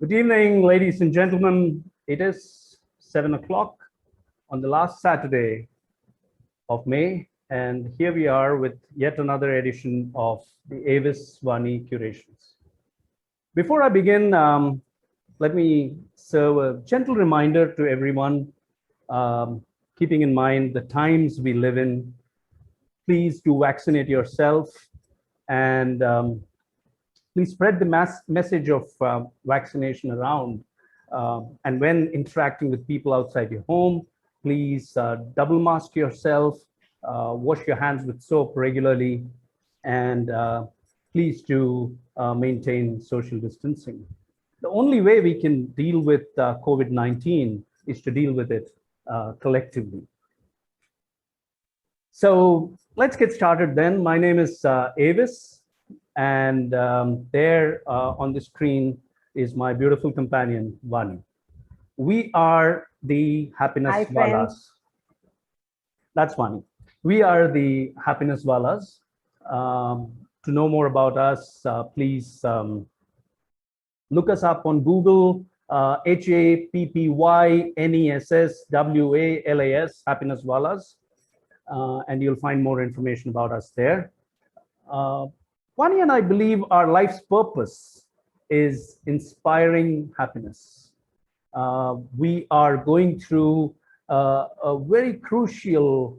Good evening, ladies and gentlemen. It is 7 o'clock on the last Saturday of May, and here we are with yet another edition of the AVIS-Vaani curations. Before I begin, let me serve a gentle reminder to everyone, keeping in mind the times we live in. Please do vaccinate yourself, and please spread the message of vaccination around. And when interacting with people outside your home, please double mask yourself, wash your hands with soap regularly, and please do maintain social distancing. The only way we can deal with COVID-19 is to deal with it collectively. So let's get started then. My name is Avis. And there on the screen is my beautiful companion, Vaani. We are the happynesswalas. That's Vaani. We are the happynesswalas. To know more about us, please look us up on Google, HAPPYNESSWALAS, happynesswalas, and you'll find more information about us there. Vaani and I believe our life's purpose is inspiring happiness. We are going through a very crucial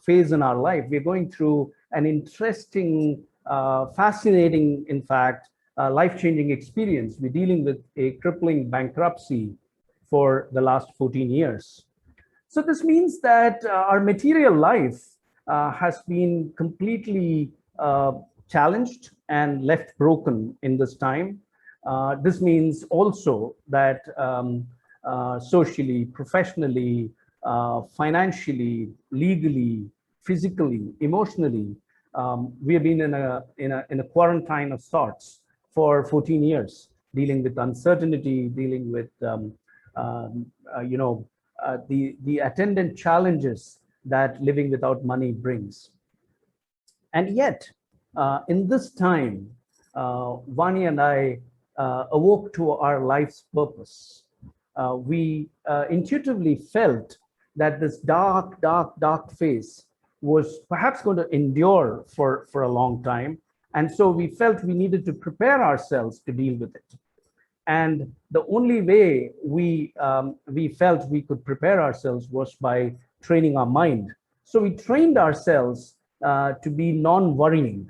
phase in our life. We're going through an interesting, fascinating, in fact, life-changing experience. We're dealing with a crippling bankruptcy for the last 14 years. So this means that our material life has been completely challenged and left broken in this time. This means also that socially, professionally, financially, legally, physically, emotionally, we have been in a quarantine of sorts for 14 years, dealing with uncertainty, dealing with the attendant challenges that living without money brings. And yet, in this time, Vaani and I awoke to our life's purpose. We intuitively felt that this dark phase was perhaps going to endure for a long time. And so we felt we needed to prepare ourselves to deal with it. And the only way we felt we could prepare ourselves was by training our mind. So we trained ourselves to be non-worrying.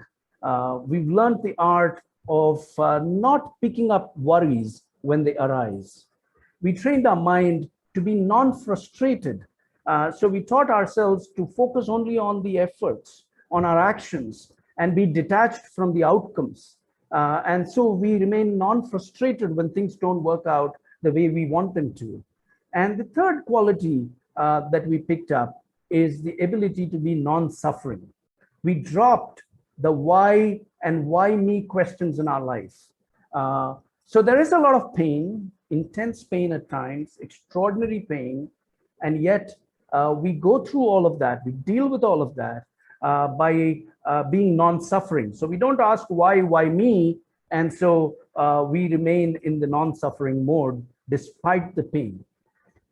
We've learned the art of not picking up worries when they arise. We trained our mind to be non-frustrated. So we taught ourselves to focus only on the efforts, on our actions, and be detached from the outcomes. And so we remain non-frustrated when things don't work out the way we want them to. And the third quality that we picked up is the ability to be non-suffering. We dropped the why and why me questions in our life. So there is a lot of pain, intense pain at times, extraordinary pain, and yet we go through all of that, we deal with all of that by being non-suffering. So we don't ask why me, and so we remain in the non-suffering mode despite the pain.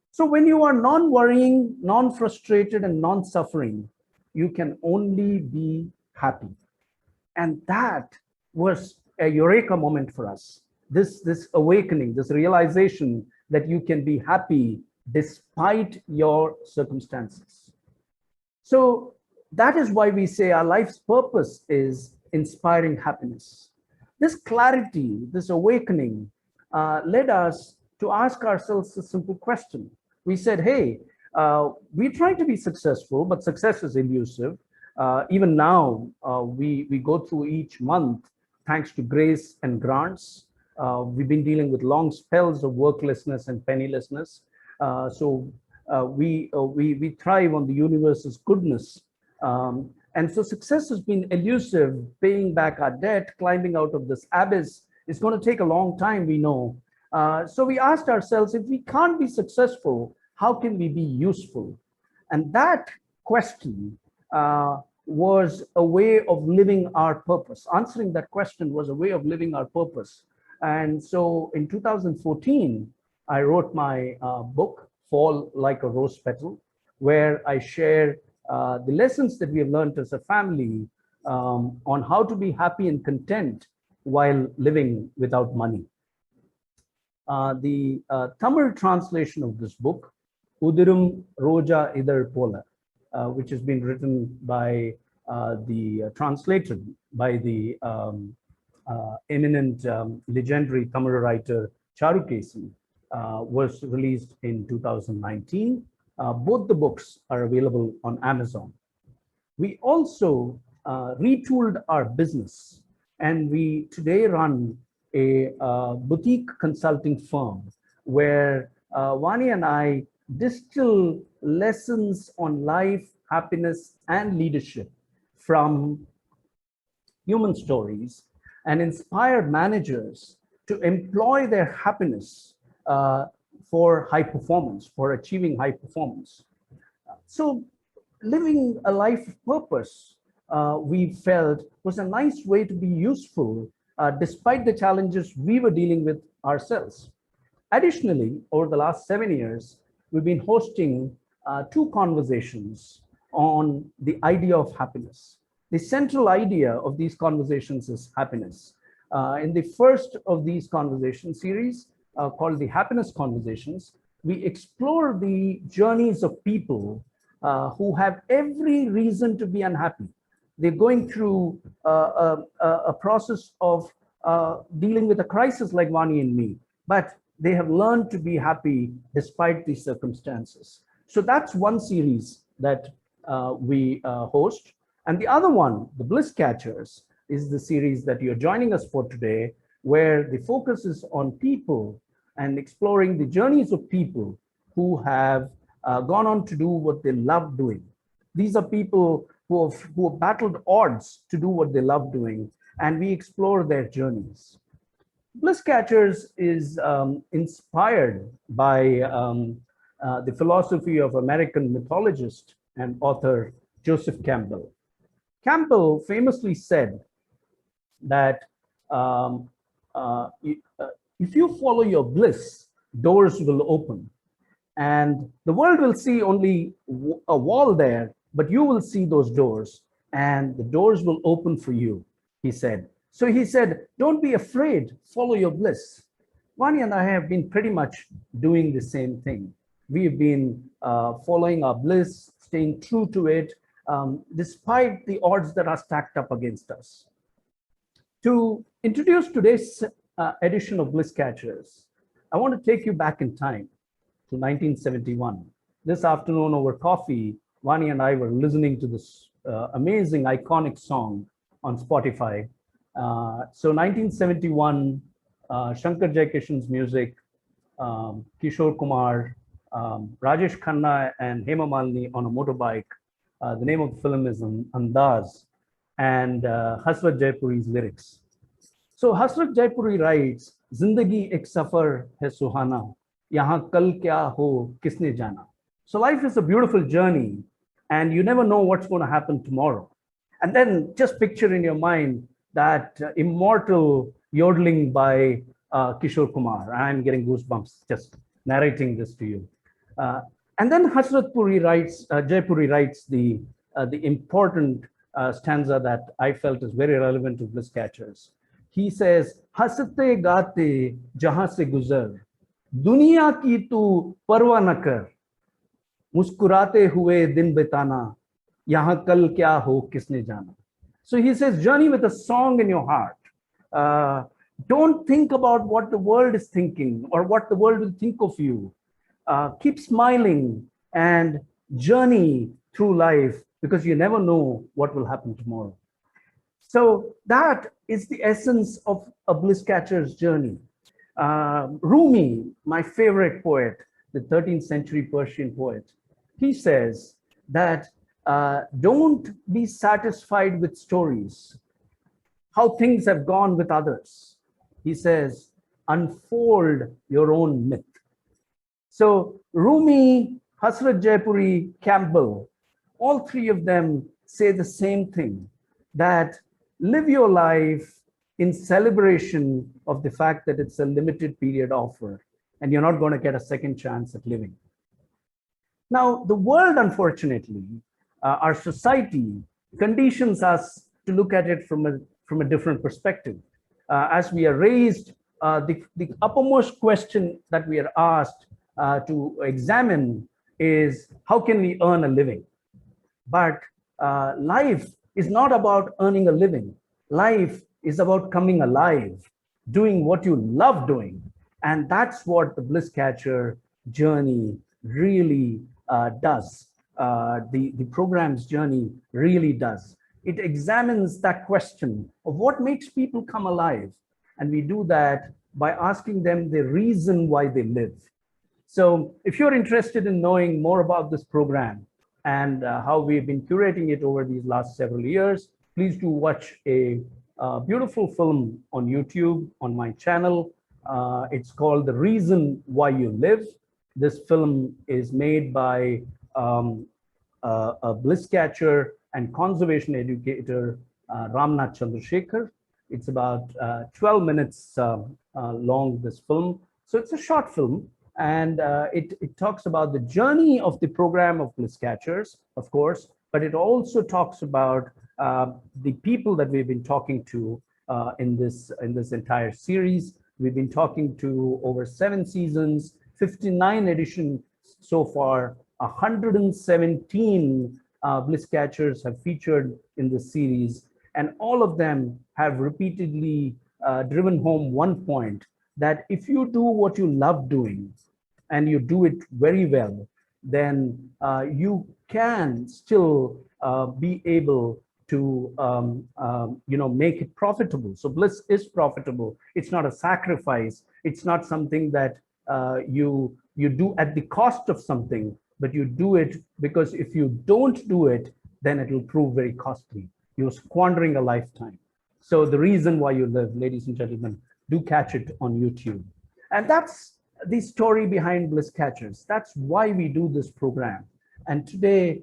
So when you are non-worrying, non-frustrated, and non-suffering, you can only be happy. And that was a eureka moment for us. This awakening, this realization that you can be happy despite your circumstances. So that is why we say our life's purpose is inspiring happiness. This clarity, this awakening led us to ask ourselves a simple question. We said, hey, we're trying to be successful, but success is elusive. Even now, we go through each month, thanks to grace and grants. We've been dealing with long spells of worklessness and pennilessness. So we thrive on the universe's goodness. And so success has been elusive. Paying back our debt, climbing out of this abyss is going to take a long time, we know. So we asked ourselves, if we can't be successful, how can we be useful? And that question was a way of living our purpose. Answering that question was a way of living our purpose. And so in 2014, I wrote my book, Fall Like a Rose Petal, where I share the lessons that we have learned as a family on how to be happy and content while living without money. The Tamil translation of this book, Udirum Roja Idar Pola, which has been written by translated by the eminent legendary Tamil writer Charukesi, was released in 2019. Both the books are available on Amazon. We also retooled our business, and we today run a boutique consulting firm where Vaani and I distill lessons on life, happiness, and leadership from human stories and inspire managers to employ their happiness for high performance, for achieving high performance. So living a life of purpose, we felt was a nice way to be useful despite the challenges we were dealing with ourselves. Additionally, over the last 7 years, we've been hosting 2 conversations on the idea of happiness. The central idea of these conversations is happiness. In the first of these conversation series, called the Happiness Conversations, we explore the journeys of people who have every reason to be unhappy. They're going through a process of dealing with a crisis like Vaani and me, but they have learned to be happy despite these circumstances. So that's one series that we host. And the other one, the Bliss Catchers, is the series that you're joining us for today, where the focus is on people and exploring the journeys of people who have gone on to do what they love doing. These are people who have battled odds to do what they love doing, and we explore their journeys. Bliss Catchers is inspired by the philosophy of American mythologist and author Joseph Campbell. Campbell famously said that if you follow your bliss, doors will open. And the world will see only a wall there, but you will see those doors, and the doors will open for you, he said. So he said, don't be afraid, follow your bliss. Vaani and I have been pretty much doing the same thing. We've been following our bliss, staying true to it, despite the odds that are stacked up against us. To introduce today's edition of Bliss Catchers, I want to take you back in time to 1971. This afternoon over coffee, Vaani and I were listening to this amazing, iconic song on Spotify. So 1971, Shankar-Jaikishen's music, Kishore Kumar, Rajesh Khanna and Hema Malini on a motorbike. The name of the film is Andaz, and Hasrat Jaipuri's lyrics. So Hasrat Jaipuri writes, Zindagi ek safar hai suhana, yahan kal kya ho kisne jana. So life is a beautiful journey, and you never know what's going to happen tomorrow. And then just picture in your mind that immortal yodeling by Kishore Kumar. I'm getting goosebumps just narrating this to you. And then Hasrat Jaipuri writes the important stanza that I felt is very relevant to Bliss Catchers. He says, Hasate gaate jahan se guzar, duniya ki tu parwa na kar, muskurate hue din bitana, yahan kal kya ho kisne jana. So he says, journey with a song in your heart. Don't think about what the world is thinking or what the world will think of you. Keep smiling and journey through life, because you never know what will happen tomorrow. So that is the essence of a Bliss Catcher's journey. Rumi, my favorite poet, the 13th century Persian poet, he says that don't be satisfied with stories, how things have gone with others. He says, unfold your own myth. So Rumi, Hasrat Jaipuri, Campbell, all three of them say the same thing, that live your life in celebration of the fact that it's a limited period offer and you're not going to get a second chance at living. Now, the world, unfortunately, our society conditions us to look at it from a different perspective. As we are raised, the uppermost question that we are asked to examine is, how can we earn a living? But life is not about earning a living. Life is about coming alive, doing what you love doing. And that's what the Bliss Catcher journey really does. The program's journey really does. It examines that question of what makes people come alive. And we do that by asking them the reason why they live. So if you're interested in knowing more about this program and how we've been curating it over these last several years, please do watch a beautiful film on YouTube on my channel. It's called The Reason Why You Live. This film is made by a Bliss Catcher and conservation educator, Ramnath Chandrasekhar. It's about 12 minutes long, this film. So it's a short film, and it talks about the journey of the program of Bliss Catchers, of course, but it also talks about the people that we've been talking to in this entire series. We've been talking to over 7 seasons, 59 editions so far, 117 Bliss Catchers have featured in this series, and all of them have repeatedly driven home one point, that if you do what you love doing and you do it very well, then you can still be able to make it profitable. So Bliss is profitable. It's not a sacrifice. It's not something that you do at the cost of something, but you do it because if you don't do it, then it will prove very costly. You're squandering a lifetime. So The Reason Why You Live, ladies and gentlemen, do catch it on YouTube. And that's the story behind Bliss Catchers. That's why we do this program. And today,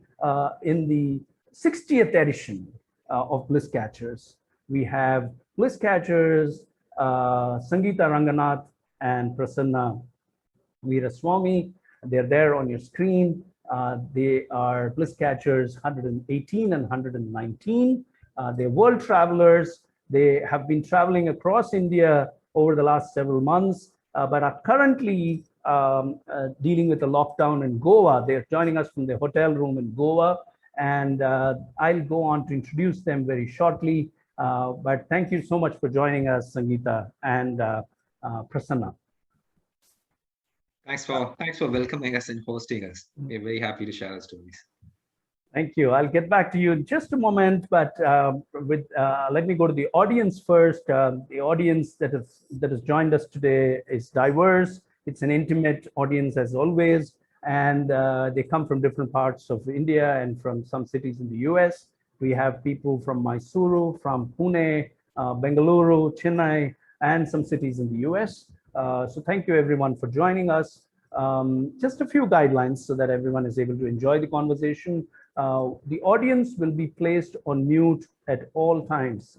in the 60th edition of Bliss Catchers, we have Bliss Catchers, Sangeetha Ranganath and Prasanna Veeraswamy. They're there on your screen. They are Bliss Catchers 118 and 119. They're world travelers. They have been traveling across India over the last several months, but are currently dealing with the lockdown in Goa. They're joining us from their hotel room in Goa, and I'll go on to introduce them very shortly. But thank you so much for joining us, Sangeetha and Prasanna. Thanks for welcoming us and hosting us. We're very happy to share our stories. Thank you. I'll get back to you in just a moment, but let me go to the audience first. The audience that has joined us today is diverse. It's an intimate audience as always, and they come from different parts of India and from some cities in the US. We have people from Mysuru, from Pune, Bengaluru, Chennai, and some cities in the US. So thank you everyone for joining us. Just a few guidelines so that everyone is able to enjoy the conversation. The audience will be placed on mute at all times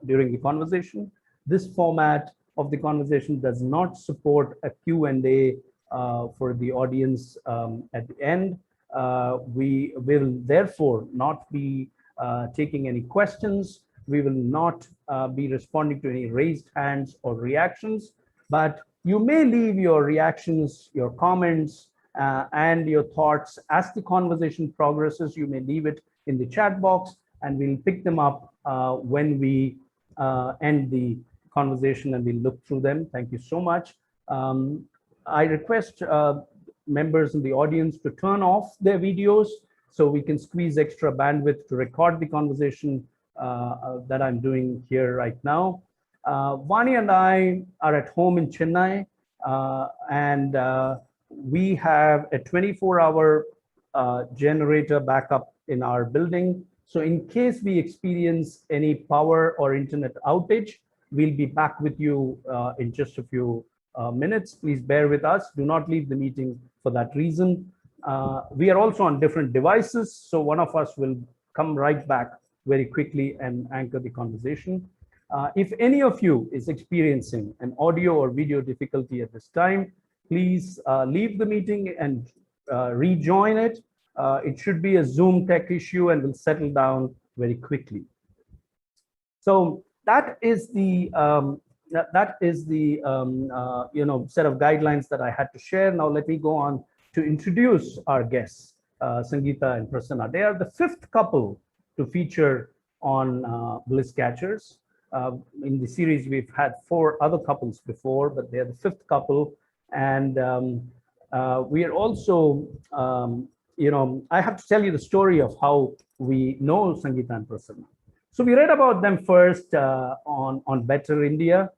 during the conversation. This format of the conversation does not support a Q&A for the audience at the end. We will therefore not be taking any questions. We will not be responding to any raised hands or reactions, but you may leave your reactions, your comments, and your thoughts as the conversation progresses. You may leave it in the chat box, and we'll pick them up when we end the conversation, and we'll look through them. Thank you so much. I request members in the audience to turn off their videos so we can squeeze extra bandwidth to record the conversation that I'm doing here right now. Vaani and I are at home in Chennai, and we have a 24-hour generator backup in our building. So in case we experience any power or internet outage, we'll be back with you in just a few minutes. Please bear with us. Do not leave the meeting for that reason. We are also on different devices, so one of us will come right back very quickly and anchor the conversation. If any of you is experiencing an audio or video difficulty at this time, please leave the meeting and rejoin it. It should be a Zoom tech issue and will settle down very quickly. So that is the set of guidelines that I had to share. Now let me go on to introduce our guests, Sangeetha and Prasanna. They are the fifth couple to feature on Bliss Catchers. In the series, we've had 4 other couples before, but they're the fifth couple. And we are also, I have to tell you the story of how we know Sangeetha and Prasanna. So we read about them first on Better India.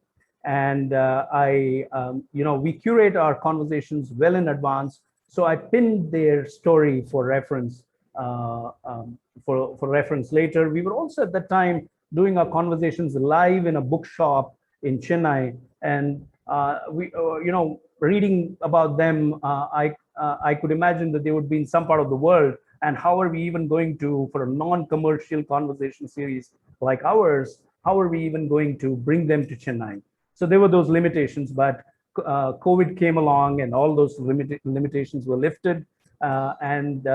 And we curate our conversations well in advance. So I pinned their story for reference later. We were also at that time doing our conversations live in a bookshop in Chennai, and reading about them, I could imagine that they would be in some part of the world, and how are we even going to, for a non-commercial conversation series like ours, how are we even going to bring them to Chennai? So there were those limitations, but COVID came along and all those limitations were lifted, and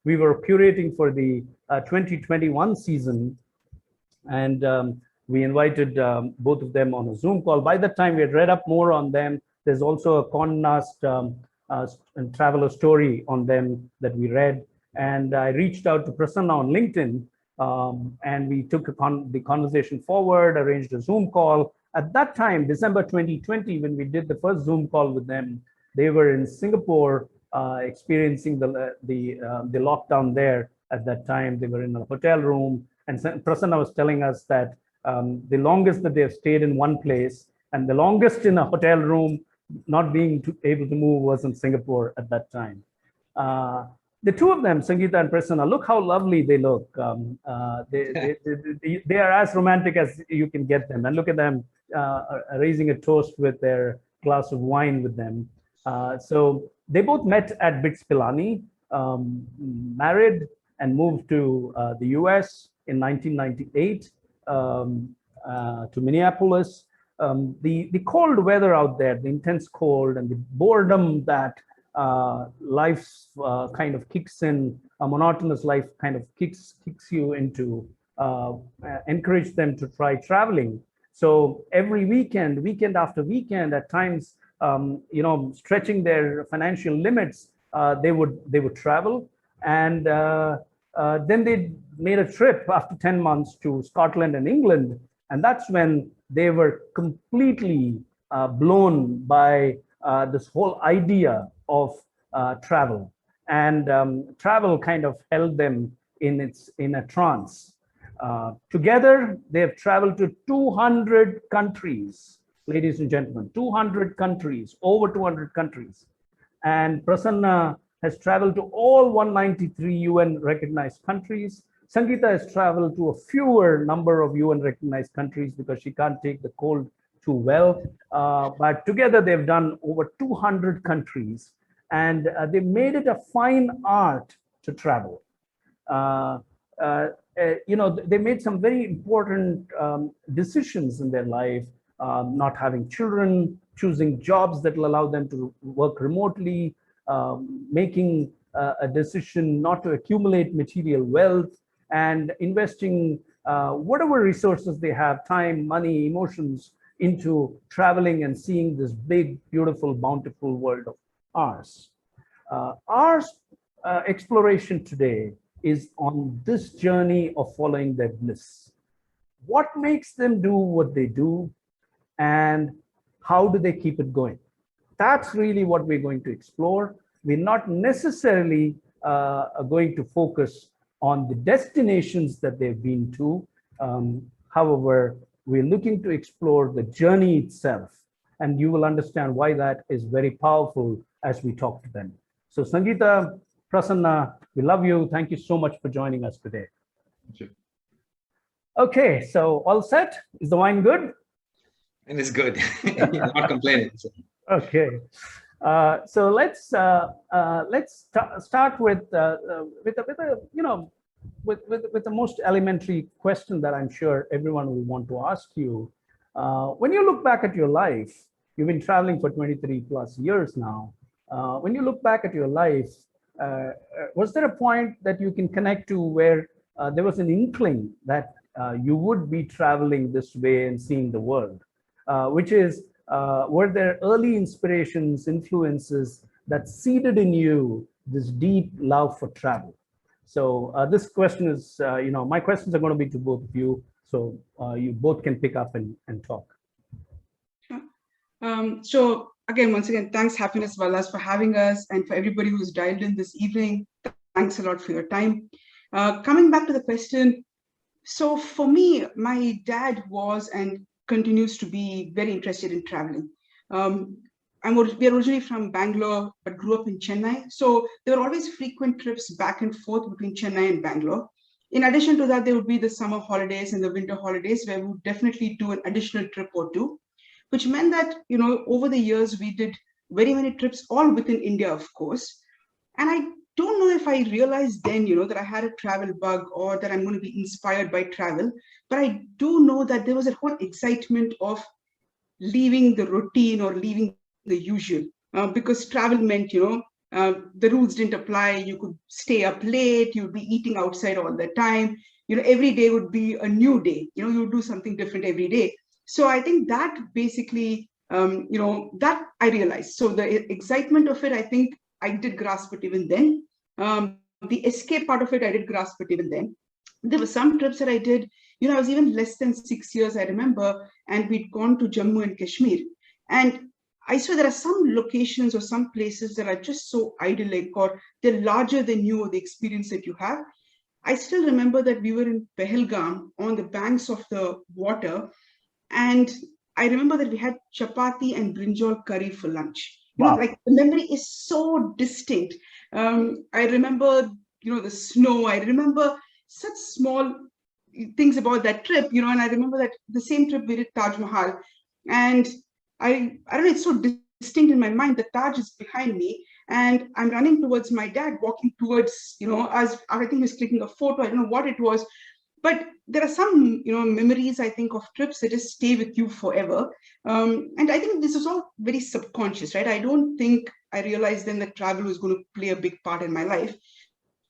we were curating for the 2021 season, and we invited both of them on a Zoom call. By that time, we had read up more on them. There's also a Condé Nast traveler story on them that we read. And I reached out to Prasanna on LinkedIn, and we took the conversation forward, arranged a Zoom call. At that time, December 2020, when we did the first Zoom call with them, they were in Singapore experiencing the lockdown there at that time. They were in a hotel room. And Prasanna was telling us that the longest that they have stayed in one place and the longest in a hotel room, not being able to move, was in Singapore at that time. The two of them, Sangeetha and Prasanna, look how lovely they look. They are as romantic as you can get them. And look at them raising a toast with their glass of wine with them. So they both met at Pilani, married, and moved to the US in 1998 to Minneapolis. The cold weather out there, the intense cold and the boredom that life kind of kicks in, a monotonous life kind of kicks you into, encourage them to try traveling. So every weekend after weekend, at times, stretching their financial limits, they would travel. And then they made a trip after 10 months to Scotland and England. And that's when they were completely blown by this whole idea of travel. And travel kind of held them in a trance. Together, they have traveled to 200 countries, ladies and gentlemen, 200 countries, over 200 countries. And Prasanna has traveled to all 193 UN recognized countries. Sangeetha has traveled to a fewer number of UN recognized countries because she can't take the cold too well. But together they've done over 200 countries, and they made it a fine art to travel. They made some very important decisions in their life, not having children, choosing jobs that will allow them to work remotely, making a decision not to accumulate material wealth, and investing whatever resources they have, time, money, emotions, into traveling and seeing this big, beautiful, bountiful world of ours. Our exploration today is on this journey of following their bliss. What makes them do what they do, and how do they keep it going? That's really what we're going to explore. We're not necessarily going to focus on the destinations that they've been to. However, we're looking to explore the journey itself, and you will understand why that is very powerful as we talk to them. So Sangeetha, Prasanna, we love you. Thank you so much for joining us today. Sure. Okay, so all set? Is the wine good? And it's good. Not complaining. So. Okay. So let's start with a with the most elementary question that I'm sure everyone will want to ask you. When you look back at your life, you've been traveling for 23 plus years now. When you look back at your life, was there a point that you can connect to where there was an inkling that you would be traveling this way and seeing the world? Which is, were there early inspirations, influences that seeded in you this deep love for travel? So this question is, my questions are going to be to both of you. So you both can pick up and talk. So again, once again, thanks happynesswalas for having us, and for everybody who's dialed in this evening. Thanks a lot for your time. Coming back to the question, so for me, my dad was and continues to be very interested in traveling. We're originally from Bangalore, but grew up in Chennai. So there were always frequent trips back and forth between Chennai and Bangalore. In addition to that, there would be the summer holidays and the winter holidays where we would definitely do an additional trip or two, which meant that, over the years, we did very many trips, all within India, of course. And I don't know if I realized then, that I had a travel bug or that I'm going to be inspired by travel, but I do know that there was a whole excitement of leaving the routine or leaving the usual, because travel meant, the rules didn't apply. You could stay up late, you'd be eating outside all the time. Every day would be a new day. You would do something different every day. So I think that basically, that I realized. So the excitement of it, I think I did grasp it even then. The escape part of it, I did grasp it even then. There were some trips that I did, I was even less than 6 years, I remember, and we'd gone to Jammu and Kashmir. And I swear there are some locations or some places that are just so idyllic, or they're larger than you or the experience that you have. I still remember that we were in Pahalgam on the banks of the water. And I remember that we had chapati and brinjal curry for lunch. Wow. Like the memory is so distinct. I remember, the snow. I remember such small things about that trip, and I remember that the same trip we did Taj Mahal. And I don't know, it's so distinct in my mind. The Taj is behind me and I'm running towards my dad, walking towards, as I think he was clicking a photo. I don't know what it was. But there are some, memories, I think, of trips that just stay with you forever. And I think this is all very subconscious, right? I don't think I realized then that travel was going to play a big part in my life.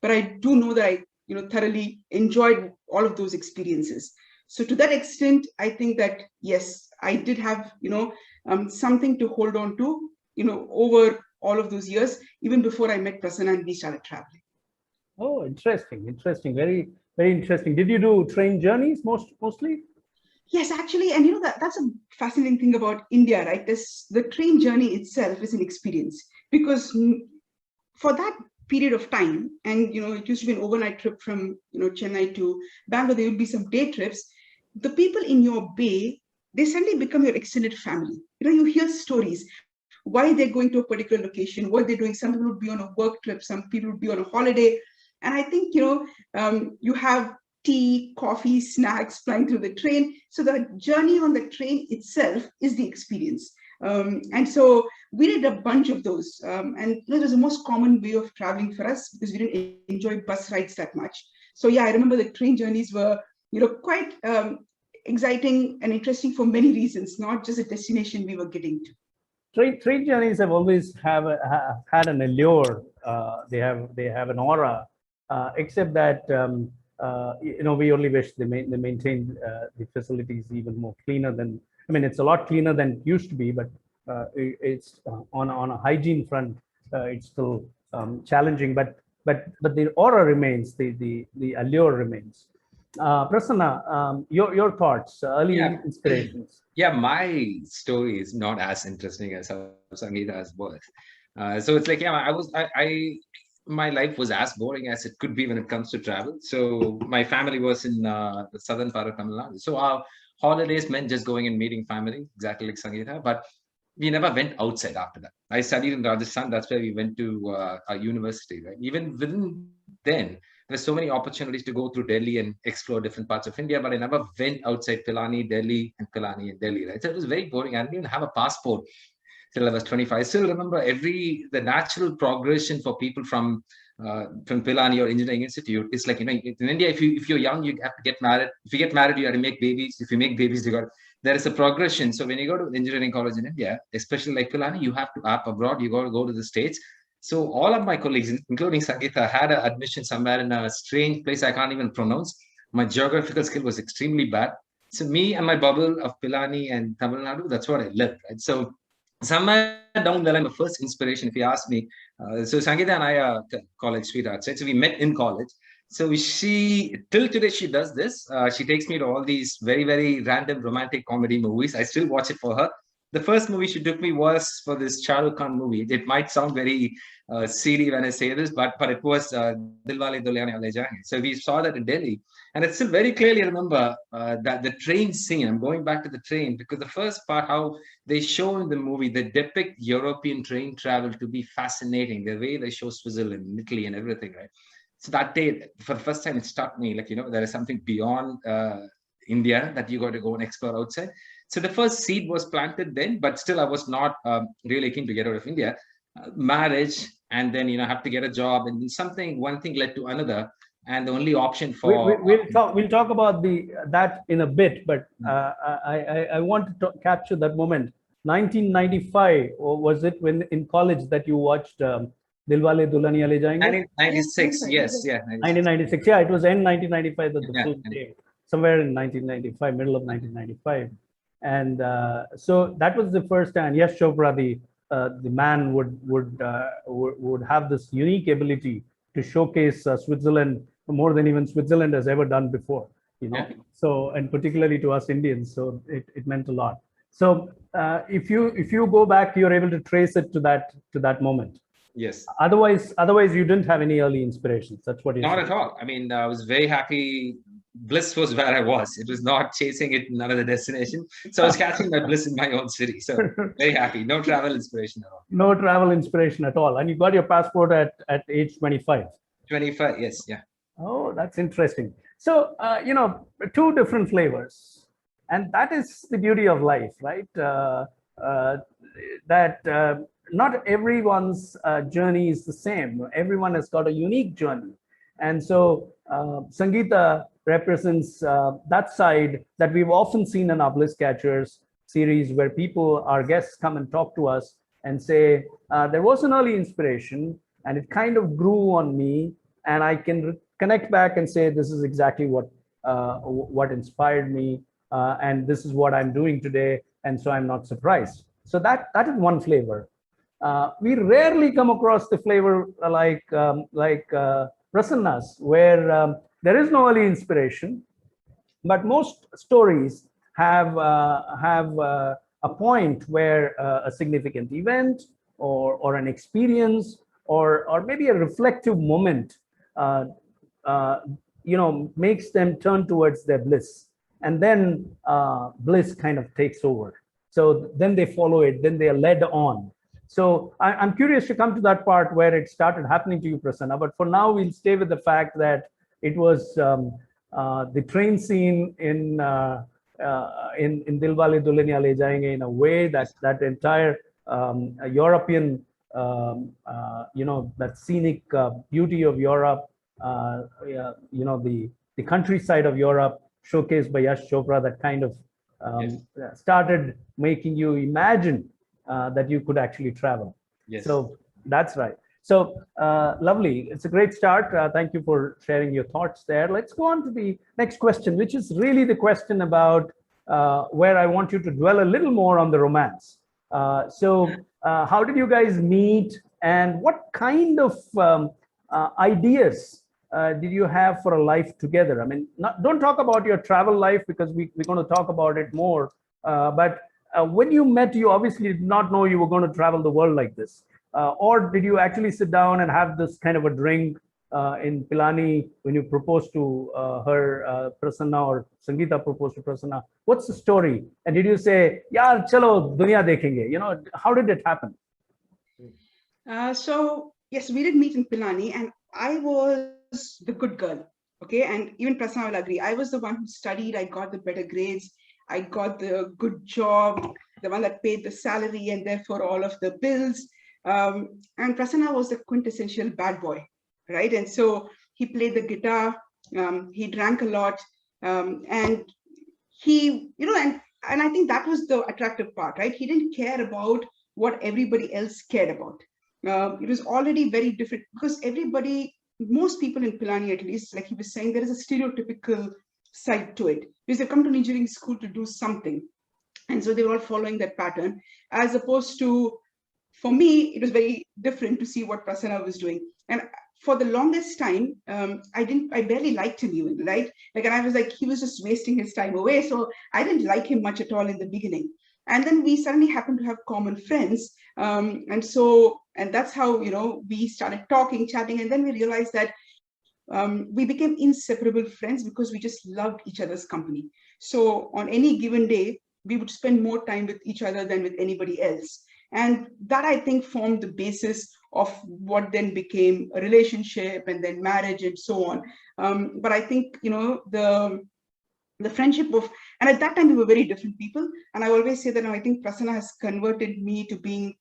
But I do know that I, thoroughly enjoyed all of those experiences. So to that extent, I think that, yes, I did have, something to hold on to, over all of those years, even before I met Prasanna and we started traveling. Oh, interesting. Very, very interesting. Did you do train journeys mostly? Yes, actually. And that's a fascinating thing about India, right? The train journey itself is an experience, because for that period of time, and it used to be an overnight trip from Chennai to Bangalore, there would be some day trips. The people in your bay, they suddenly become your extended family. You hear stories, why they're going to a particular location, what they're doing. Some people would be on a work trip, some people would be on a holiday. And I think, you have tea, coffee, snacks flying through the train. So the journey on the train itself is the experience. And so we did a bunch of those. And it was the most common way of traveling for us, because we didn't enjoy bus rides that much. So yeah, I remember the train journeys were, quite exciting and interesting for many reasons, not just a destination we were getting to. Train journeys have always had an allure. They have an aura, except that we only wish they maintained the facilities even more cleaner than. I mean, it's a lot cleaner than it used to be, but it's on a hygiene front, it's still challenging. But the aura remains, the allure remains. Prasanna, your thoughts, early inspirations. Yeah, my story is not as interesting as how Sangeetha's was. So it's like, my life was as boring as it could be when it comes to travel. So my family was in the southern part of Tamil Nadu. So our holidays meant just going and meeting family, exactly like Sangeetha. But we never went outside after that. I studied in Rajasthan. That's where we went to our university, right? Even within then, there's so many opportunities to go through Delhi and explore different parts of India, but I never went outside Pilani, Delhi, and Pilani and Delhi, right? So it was very boring. I didn't even have a passport. till I was 25. I still remember the natural progression for people from Pilani or Engineering Institute. It's like, in India, if you're young, you have to get married. If you get married, you have to make babies. If you make babies, there is a progression. So when you go to engineering college in India, especially like Pilani, you have to up abroad. You got to go to the States. So all of my colleagues, including Sangeetha, had an admission somewhere in a strange place I can't even pronounce. My geographical skill was extremely bad. So me and my bubble of Pilani and Tamil Nadu, that's what I lived. Right? So somewhere down the line, the first inspiration, if you ask me, so Sangeetha and I are college sweethearts, right? So we met in college. So till today, she does this. She takes me to all these very, very random romantic comedy movies. I still watch it for her. The first movie she took me was for this Shah Rukh Khan movie. It might sound very seedy when I say this, but it was Dilwale Dulhania Le Jayenge. So we saw that in Delhi. And I still very clearly remember that the train scene. I'm going back to the train because the first part, how they show in the movie, they depict European train travel to be fascinating. The way they show Switzerland, Italy, and everything, right? So that day, for the first time, it struck me like, there is something beyond India that you got to go and explore outside. So the first seed was planted then, but still I was not really keen to get out of India. Marriage, and then, have to get a job, and one thing led to another. And the only option for we'll talk about that in a bit, but I want to capture that moment. 1995, or was it when in college that you watched Dilwale Dulhania Le Jayenge? 1996, yes, yeah. 1996, yeah, it was end 1995 that the film came. Somewhere in 1995, middle of 1995, and so that was the first time. Yash Chopra, the man, would have this unique ability to showcase Switzerland more than even Switzerland has ever done before, So, and particularly to us Indians, so it meant a lot. So if you go back, you're able to trace it to that moment. Yes. Otherwise you didn't have any early inspirations. That's what you're Not saying. at all. I mean, I was very happy. Bliss was where I was. It was not chasing it, none of the destination. So I was catching my bliss in my own city. So very happy. No travel inspiration at all. No travel inspiration at all. And you got your passport at age 25. 25, yes, yeah. Oh, that's interesting. So, two different flavors. And that is the beauty of life, right? That not everyone's journey is the same. Everyone has got a unique journey. And so Sangeetha represents that side that we've often seen in our Bliss Catchers series, where our guests come and talk to us and say, there was an early inspiration and it kind of grew on me, and I can connect back and say, this is exactly what inspired me, and this is what I'm doing today, and so I'm not surprised. So that is one flavor. We rarely come across the flavor like Prasanna's, where there is no early inspiration, but most stories have a point where a significant event or an experience or maybe a reflective moment makes them turn towards their bliss, and then bliss kind of takes over. So then they follow it, then they are led on. So I'm curious to come to that part where it started happening to you, Prasanna. But for now, we'll stay with the fact that it was the train scene in Dilwale Dulhania Le Jayenge, in a way that entire European, that scenic beauty of Europe, the countryside of Europe, showcased by Yash Chopra, that kind of started making you imagine that you could actually travel. Yes. So that's right. So lovely. It's a great start. Thank you for sharing your thoughts there. Let's go on to the next question, which is really the question about where I want you to dwell a little more on the romance. How did you guys meet, and what kind of ideas did you have for a life together? I mean, don't talk about your travel life, because we're going to talk about it more. But when you met, you obviously did not know you were going to travel the world like this. Or did you actually sit down and have this kind of a drink in Pilani when you proposed to her, Prasanna, or Sangeetha proposed to Prasanna? What's the story? And did you say, "Yaar, chalo, dunya dekhenge"? How did it happen? So yes, we did meet in Pilani, and I was the good girl. Okay, and even Prasanna will agree. I was the one who studied. I got the better grades. I got the good job. the one that paid the salary and therefore all of the bills. And Prasanna was the quintessential bad boy, right? And so he played the guitar, he drank a lot, and he, and I think that was the attractive part, right? He didn't care about what everybody else cared about. It was already very different because most people in Pilani, at least, like he was saying, there is a stereotypical side to it because they come to engineering school to do something. And so they were all following that pattern, as opposed to, for me, it was very different to see what Prasanna was doing. And for the longest time, I barely liked him even, right? Like, and I was like, he was just wasting his time away. So I didn't like him much at all in the beginning. And then we suddenly happened to have common friends. And that's how, we started talking, chatting. And then we realized that we became inseparable friends because we just loved each other's company. So on any given day, we would spend more time with each other than with anybody else. And that, I think, formed the basis of what then became a relationship and then marriage and so on. But I think, the friendship of, and at that time we were very different people. And I always say that I think Prasanna has converted me to being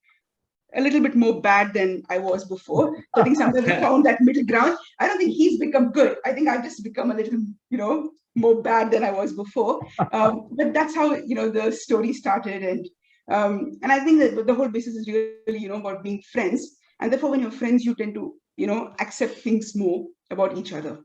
a little bit more bad than I was before. So I think sometimes we found that middle ground. I don't think he's become good. I think I've just become a little, more bad than I was before. But that's how, the story started. And I think that the whole business is really, about being friends. And therefore, when you're friends, you tend to, accept things more about each other.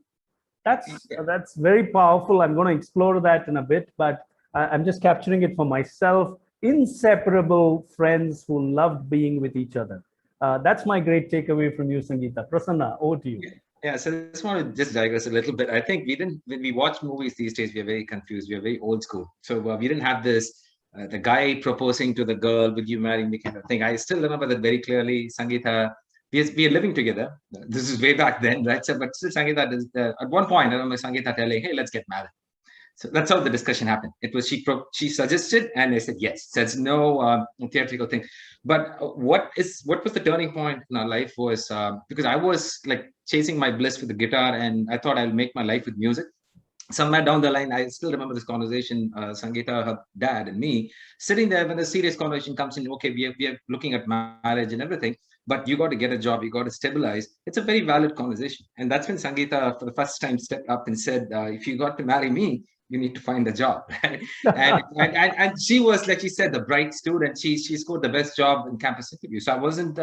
That's very powerful. I'm going to explore that in a bit, but I'm just capturing it for myself. Inseparable friends who loved being with each other. That's my great takeaway from you, Sangeetha. Prasanna, over to you. Yeah, so I just want to just digress a little bit. I think when we watch movies these days, we are very confused. We are very old school. So we didn't have this, the guy proposing to the girl, would you marry me kind of thing. I still remember that very clearly. Sangeetha, we are living together. This is way back then, right? So, but still Sangeetha, at one point, I remember Sangeetha telling, hey, let's get married. So that's how the discussion happened. It was she suggested, and I said yes. So it's no theatrical thing. But what was the turning point in our life was because I was like chasing my bliss with the guitar, and I thought I'll make my life with music. Somewhere down the line, I still remember this conversation, Sangeetha, her dad, and me sitting there when the serious conversation comes in. Okay, we are looking at marriage and everything, but you got to get a job, you got to stabilize. It's a very valid conversation, and that's when Sangeetha, for the first time, stepped up and said, "If you got to marry me, you need to find a job." and she was, like she said, the bright student. She scored the best job in campus interview. So I wasn't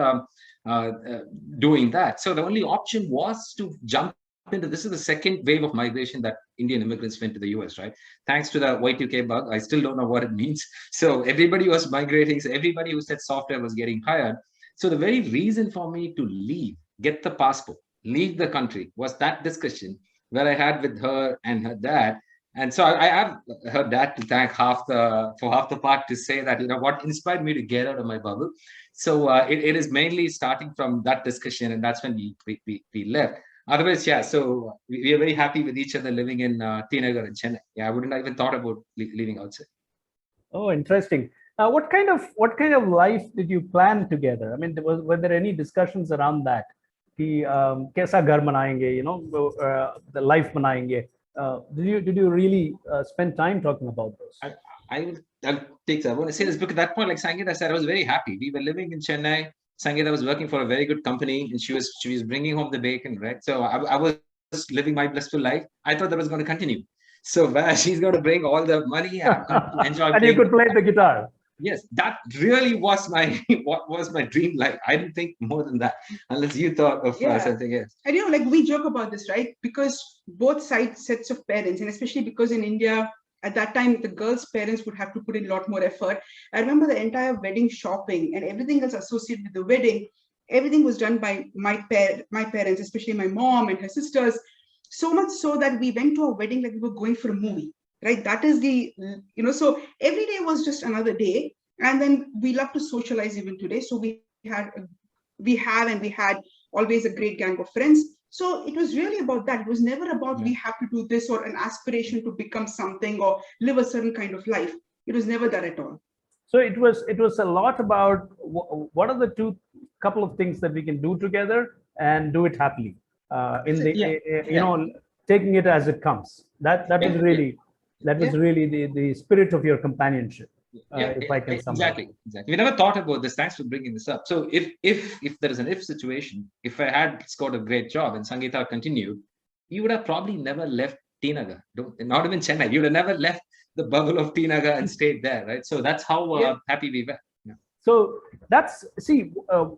doing that. So the only option was to jump into, this is the second wave of migration that Indian immigrants went to the US, right? Thanks to the Y2K bug. I still don't know what it means. So everybody was migrating. So everybody who said software was getting hired. So the very reason for me to leave, get the passport, leave the country, was that discussion where I had with her and her dad. And so I have her dad to thank for half the part to say that, what inspired me to get out of my bubble. So it is mainly starting from that discussion, and that's when we left. Otherwise, yeah, so we are very happy with each other living in Tinagar in Chennai. Yeah, I wouldn't have even thought about leaving outside. Oh, interesting. What kind of life did you plan together? I mean, were there any discussions around that? कि कैसा घर बनाएंगे, the life बनाएंगे? Did you really spend time talking about those? I'll take that. I want to say this because at that point, like Sangeetha said, I was very happy. We were living in Chennai. Sangeetha was working for a very good company, and she was bringing home the bacon, right? So I was living my blissful life. I thought that was going to continue. So she's going to bring all the money and enjoy. And you could play the guitar. Yes, that really was my dream life. I didn't think more than that, unless you thought of something else. And like we joke about this, right? Because both sets of parents, and especially because in India at that time the girl's parents would have to put in a lot more effort. I remember the entire wedding shopping and everything else associated with the wedding. Everything was done by my parents, especially my mom and her sisters. So much so that we went to a wedding like we were going for a movie. Right, that is the, so every day was just another day. And then we love to socialize even today. So we had always a great gang of friends. So it was really about that. It was never about we have to do this or an aspiration to become something or live a certain kind of life. It was never that at all. So it was a lot about what are the couple of things that we can do together and do it happily. Taking it as it comes. That was really the spirit of your companionship. if I can summarize. Exactly. We never thought about this. Thanks for bringing this up. So if there is an if situation, if I had scored a great job and Sangeetha continued, you would have probably never left Tinagar. Not even Chennai. You would have never left the bubble of Tinagar and stayed there, right? So that's how happy we were. Yeah. So that's, see,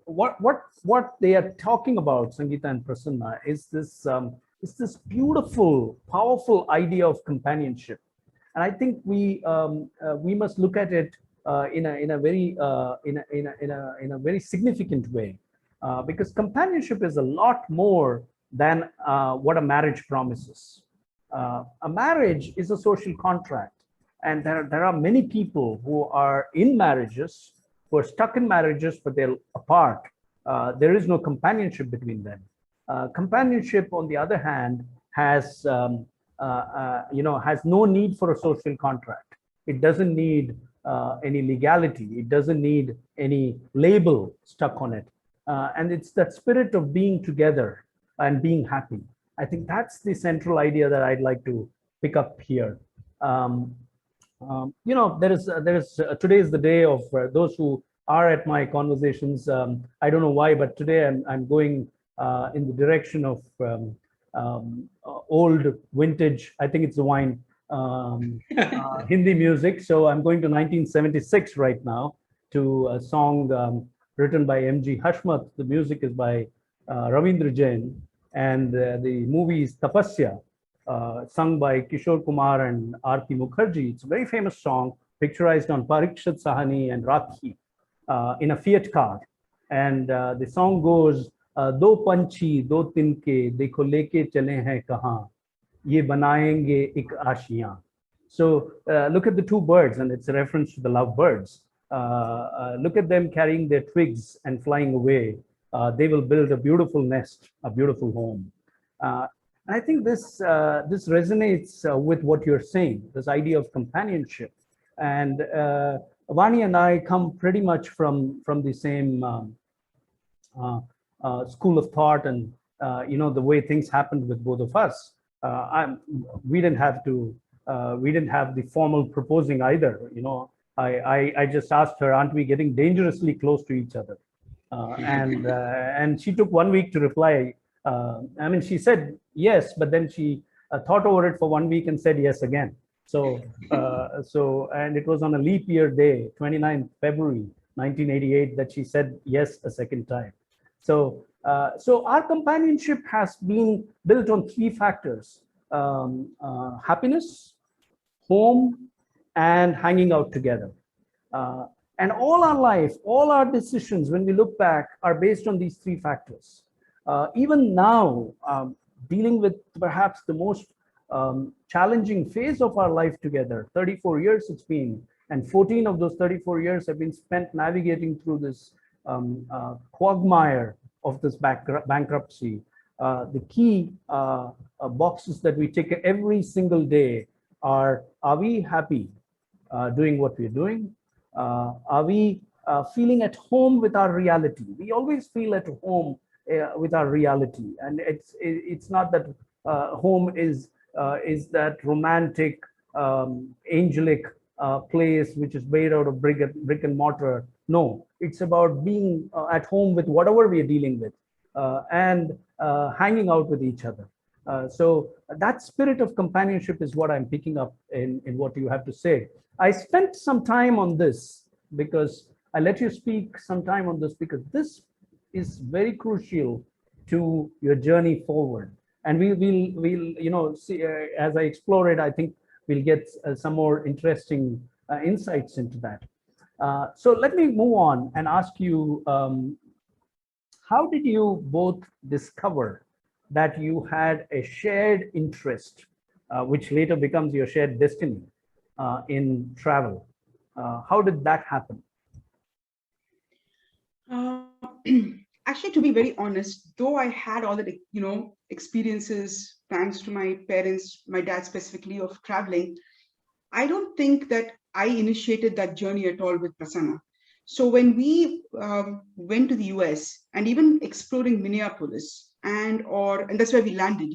what they are talking about, Sangeetha and Prasanna, is this beautiful, powerful idea of companionship. And I think we must look at it in a very significant way, because companionship is a lot more than what a marriage promises. A marriage is a social contract, and there are many people who are in marriages, who are stuck in marriages, but they're apart. There is no companionship between them. Companionship, on the other hand, has has no need for a social contract. It doesn't need any legality. It doesn't need any label stuck on it. And it's that spirit of being together and being happy. I think that's the central idea that I'd like to pick up here. There is today is the day of those who are at my conversations. I don't know why, but today I'm going in the direction of old vintage, I think it's the wine, Hindi music. So I'm going to 1976 right now, to a song written by M.G. Hashmat. The music is by Ravindra Jain, and the movie is Tapasya, sung by Kishore Kumar and Aarti Mukherjee. It's a very famous song, picturized on Parikshat Sahani and Rakhi in a Fiat car. And the song goes, दो पंछी दो तिनके देखो लेके चले हैं कहाँ, ये बनाएंगे एक आशियाँ. So look at the two birds, and it's a reference to the love birds. Look at them carrying their twigs and flying away. They will build a beautiful nest, a beautiful home. And I think this resonates with what you're saying, this idea of companionship. And Vaani and I come pretty much from the same school of thought, and the way things happened with both of us. We didn't have the formal proposing either. I just asked her, aren't we getting dangerously close to each other? And she took 1 week to reply. I mean, she said yes, but then she thought over it for 1 week and said yes again. So and it was on a leap year day, 29th February 1988, that she said yes a second time. So our companionship has been built on three factors: happiness, home, and hanging out together. And all our life, all our decisions, when we look back, are based on these three factors. Even now, dealing with perhaps the most challenging phase of our life together, 34 years it's been, and 14 of those 34 years have been spent navigating through this quagmire of this bankruptcy. The key boxes that we tick every single day are we happy doing what we're doing? Are we feeling at home with our reality? We always feel at home with our reality, and it's not that home is that romantic, angelic place which is made out of brick and mortar. No, it's about being at home with whatever we are dealing with, and hanging out with each other. So that spirit of companionship is what I'm picking up in what you have to say. I spent some time on this because I let you speak some time on this because this is very crucial to your journey forward. And we'll see, as I explore it, I think we'll get some more interesting insights into that. So let me move on and ask you, how did you both discover that you had a shared interest, which later becomes your shared destiny, in travel? How did that happen? Actually, to be very honest, though I had all the experiences thanks to my parents, my dad specifically, of traveling, I don't think that I initiated that journey at all with Prasanna. So when we went to the US and even exploring Minneapolis, and that's where we landed,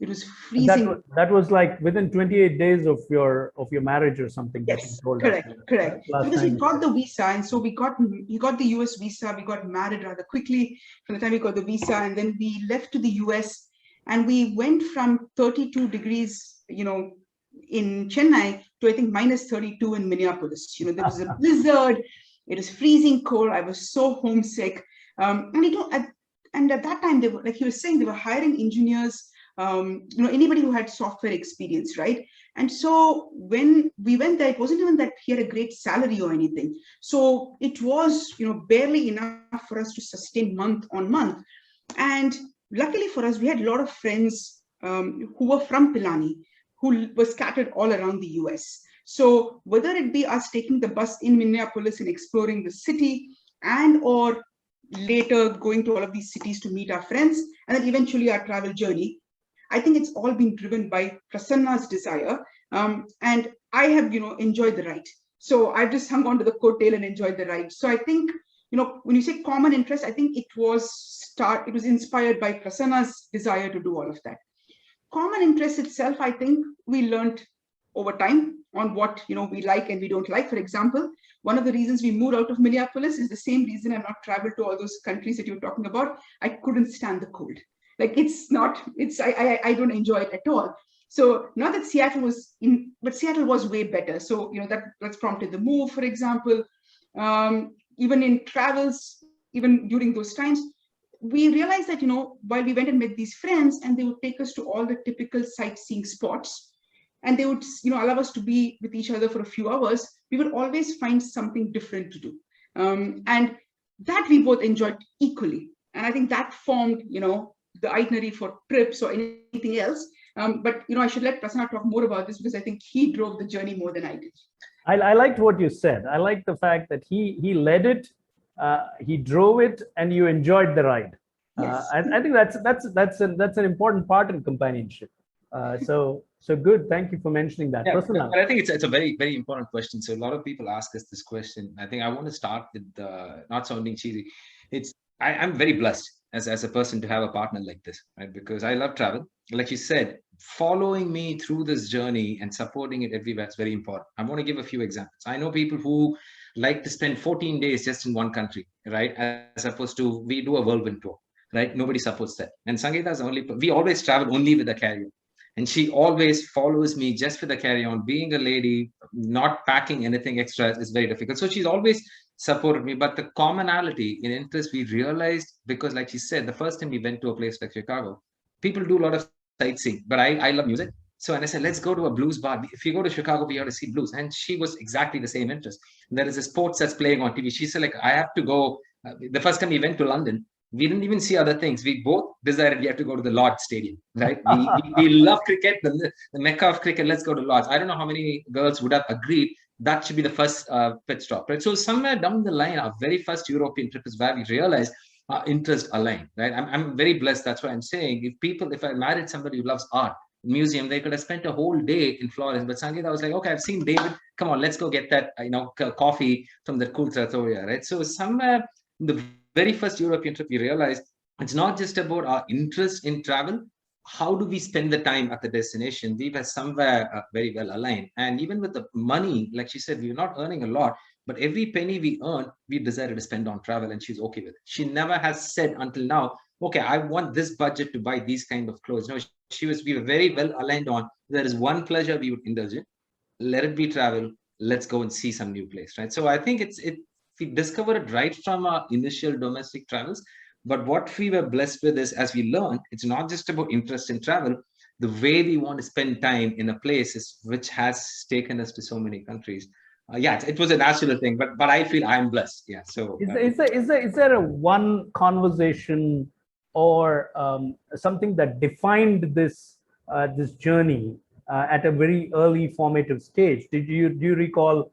It was freezing. That was like within 28 days of your marriage or something. Yes, told correct, us. correct. Because time. he got the visa, and so he got the US visa. We got married rather quickly from the time we got the visa, and then we left to the US, and we went from 32 degrees, in Chennai to I think minus 32 in Minneapolis. There was a blizzard. It was freezing cold. I was so homesick. And at that time, they were, like he was saying, they were hiring engineers. Anybody who had software experience, right? And so when we went there, it wasn't even that he had a great salary or anything. So it was, barely enough for us to sustain month on month. And luckily for us, we had a lot of friends who were from Pilani, who were scattered all around the US. So whether it be us taking the bus in Minneapolis and exploring the city, and or later going to all of these cities to meet our friends, and then eventually our travel journey, I think it's all been driven by Prasanna's desire. And I have, enjoyed the ride. So I've just hung on to the coattail and enjoyed the ride. So I think, when you say common interest, I think it was inspired by Prasanna's desire to do all of that. Common interest itself, I think we learned over time on what, we like and we don't like. For example, one of the reasons we moved out of Minneapolis is the same reason I've not traveled to all those countries that you were talking about. I couldn't stand the cold. Like I don't enjoy it at all. So not that Seattle was but Seattle was way better. So, that's prompted the move, for example. Even in travels, even during those times, we realized that, while we went and met these friends and they would take us to all the typical sightseeing spots, and they would, allow us to be with each other for a few hours, we would always find something different to do. And that we both enjoyed equally. And I think that formed, the itinerary for trips or anything else. But, I should let Prasanna talk more about this because I think he drove the journey more than I did. I liked what you said. I like the fact that he led it, he drove it, and you enjoyed the ride. Yes. I think that's an important part in companionship. So good. Thank you for mentioning that. Yeah, Prasanna. but I think it's a very, very important question. So a lot of people ask us this question. I think I want to start with not sounding cheesy. I'm very blessed as a person to have a partner like this, right? Because I love travel. Like you said, following me through this journey and supporting it everywhere is very important. I want to give a few examples. I know people who like to spend 14 days just in one country, right? As opposed to we do a whirlwind tour, right? Nobody supports that. And Sangeetha's we always travel only with a carry-on. And she always follows me just with the carry-on. Being a lady, not packing anything extra is very difficult. So she's always supported me. But the commonality in interest, we realized, because like she said, the first time we went to a place like Chicago, people do a lot of sightseeing, but I love music. So, and I said, let's go to a blues bar. If you go to Chicago, we have to see blues. And she was exactly the same interest. There is a sports that's playing on TV. She said, like, I have to go. The first time we went to London, we didn't even see other things. We both decided we have to go to the Lord's Stadium, right? We love cricket, the mecca of cricket. Let's go to Lord's. I don't know how many girls would have agreed that should be the first pit stop, right? So somewhere down the line, our very first European trip is where we realized our interest aligned, right? I'm very blessed. That's why I'm saying if I married somebody who loves art, museum, they could have spent a whole day in Florence. But Sangeetha was like, okay, I've seen David. Come on, let's go get that, coffee from the cool trattoria, right? So somewhere the very first European trip, we realized it's not just about our interest in travel. How do we spend the time at the destination? We were somewhere very well aligned. And even with the money, like she said, we were not earning a lot, but every penny we earned, we decided to spend on travel, and she's okay with it. She never has said until now, okay, I want this budget to buy these kind of clothes. No, we were very well aligned on, there is one pleasure we would indulge in. Let it be travel. Let's go and see some new place, right? So I think we discovered it right from our initial domestic travels. But what we were blessed with is, as we learned, it's not just about interest in travel. The way we want to spend time in a place is which has taken us to so many countries. It was a natural thing, but I feel I'm blessed. Yeah. So is there a one conversation or something that defined this journey at a very early formative stage? Do you recall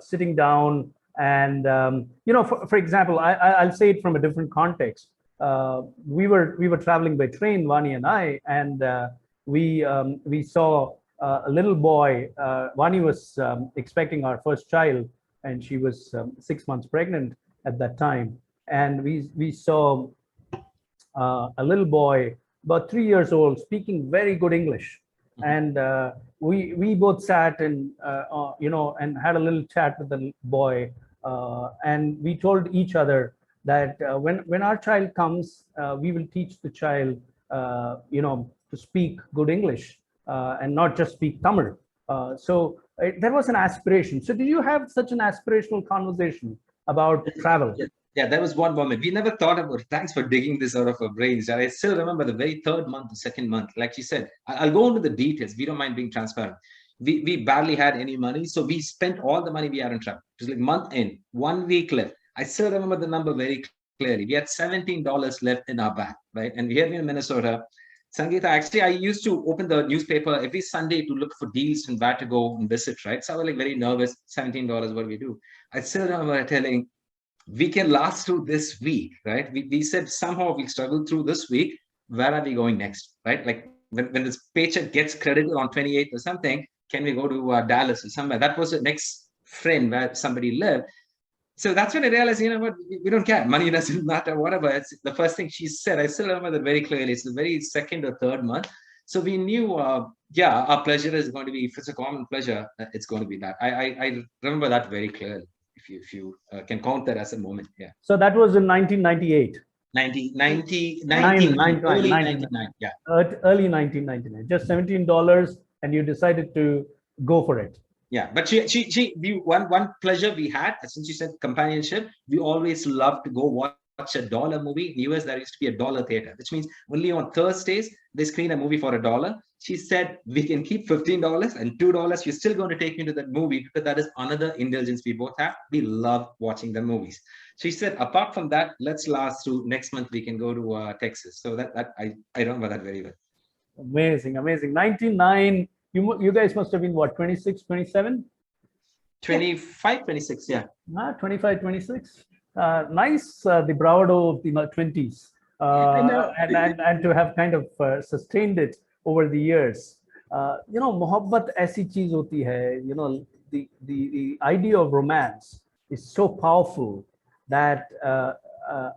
sitting down and for example, I'll say it from a different context. We were traveling by train, Vaani and I, and we saw a little boy. Vaani was expecting our first child, and she was 6 months pregnant at that time. And we saw a little boy about 3 years old, speaking very good English. And we both sat and and had a little chat with the boy, and we told each other that when our child comes, we will teach the child to speak good English, and not just speak Tamil. There was an aspiration. So did you have such an aspirational conversation about travel? Yeah, that was one moment. We never thought about it. Thanks for digging this out of our brains. I still remember the very third month, the second month. Like you said, I'll go into the details. We don't mind being transparent. We barely had any money. So we spent all the money we had on travel. It was like month in, 1 week left. I still remember the number very clearly. We had $17 left in our bag, right? And we had been in Minnesota. Sangeetha, actually, I used to open the newspaper every Sunday to look for deals and where to go and visit, right? So I was like very nervous. $17, what do we do? I still remember telling, we can last through this week, right? We said somehow we'll struggle through this week. Where are we going next, right? Like when this paycheck gets credited on 28th or something, can we go to Dallas or somewhere? That was the next friend where somebody lived. So that's when I realized, you know what, we don't care. Money doesn't matter, whatever. It's the first thing she said. I still remember that very clearly. It's the very second or third month. So we knew, our pleasure is going to be, if it's a common pleasure, it's going to be that. I remember that very clearly. If you can count that as a moment, yeah. So that was in 1998. 99, early 99, yeah. Early 1999, just $17, and you decided to go for it. Yeah, but one pleasure we had, since you said companionship, we always loved to go watch a dollar movie. In the US, there used to be a dollar theater, which means only on Thursdays, they screen a movie for $1. She said, we can keep $15 and $2. You're still going to take me to that movie because that is another indulgence we both have. We love watching the movies. She said, apart from that, let's last through next month. We can go to Texas. So I remember that very well. Amazing, amazing. 99, you guys must have been what, 26, 27? 25, 26, yeah. 25, 26. Nice, the bravado of the 20s. And to have kind of sustained it over the years. Mohabbat aisi cheez hoti hai, the idea of romance is so powerful that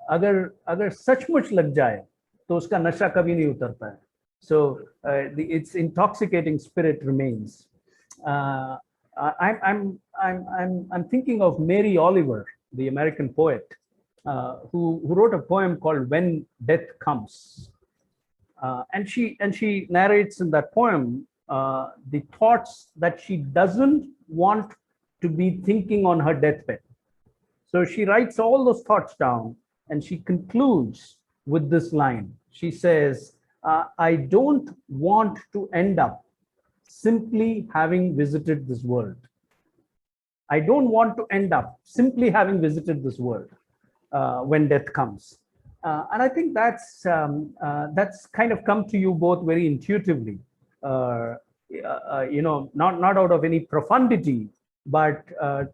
agar sachmuch lag jaye, to uska nasha kabhi nahi utarta hai. So its intoxicating spirit remains. I'm thinking of Mary Oliver, the American poet, who wrote a poem called "When Death Comes," and she narrates in that poem the thoughts that she doesn't want to be thinking on her deathbed. So she writes all those thoughts down, and she concludes with this line. She says, "I don't want to end up simply having visited this world. I don't want to end up simply having visited this world when death comes." And I think that's kind of come to you both very intuitively, not out of any profundity, but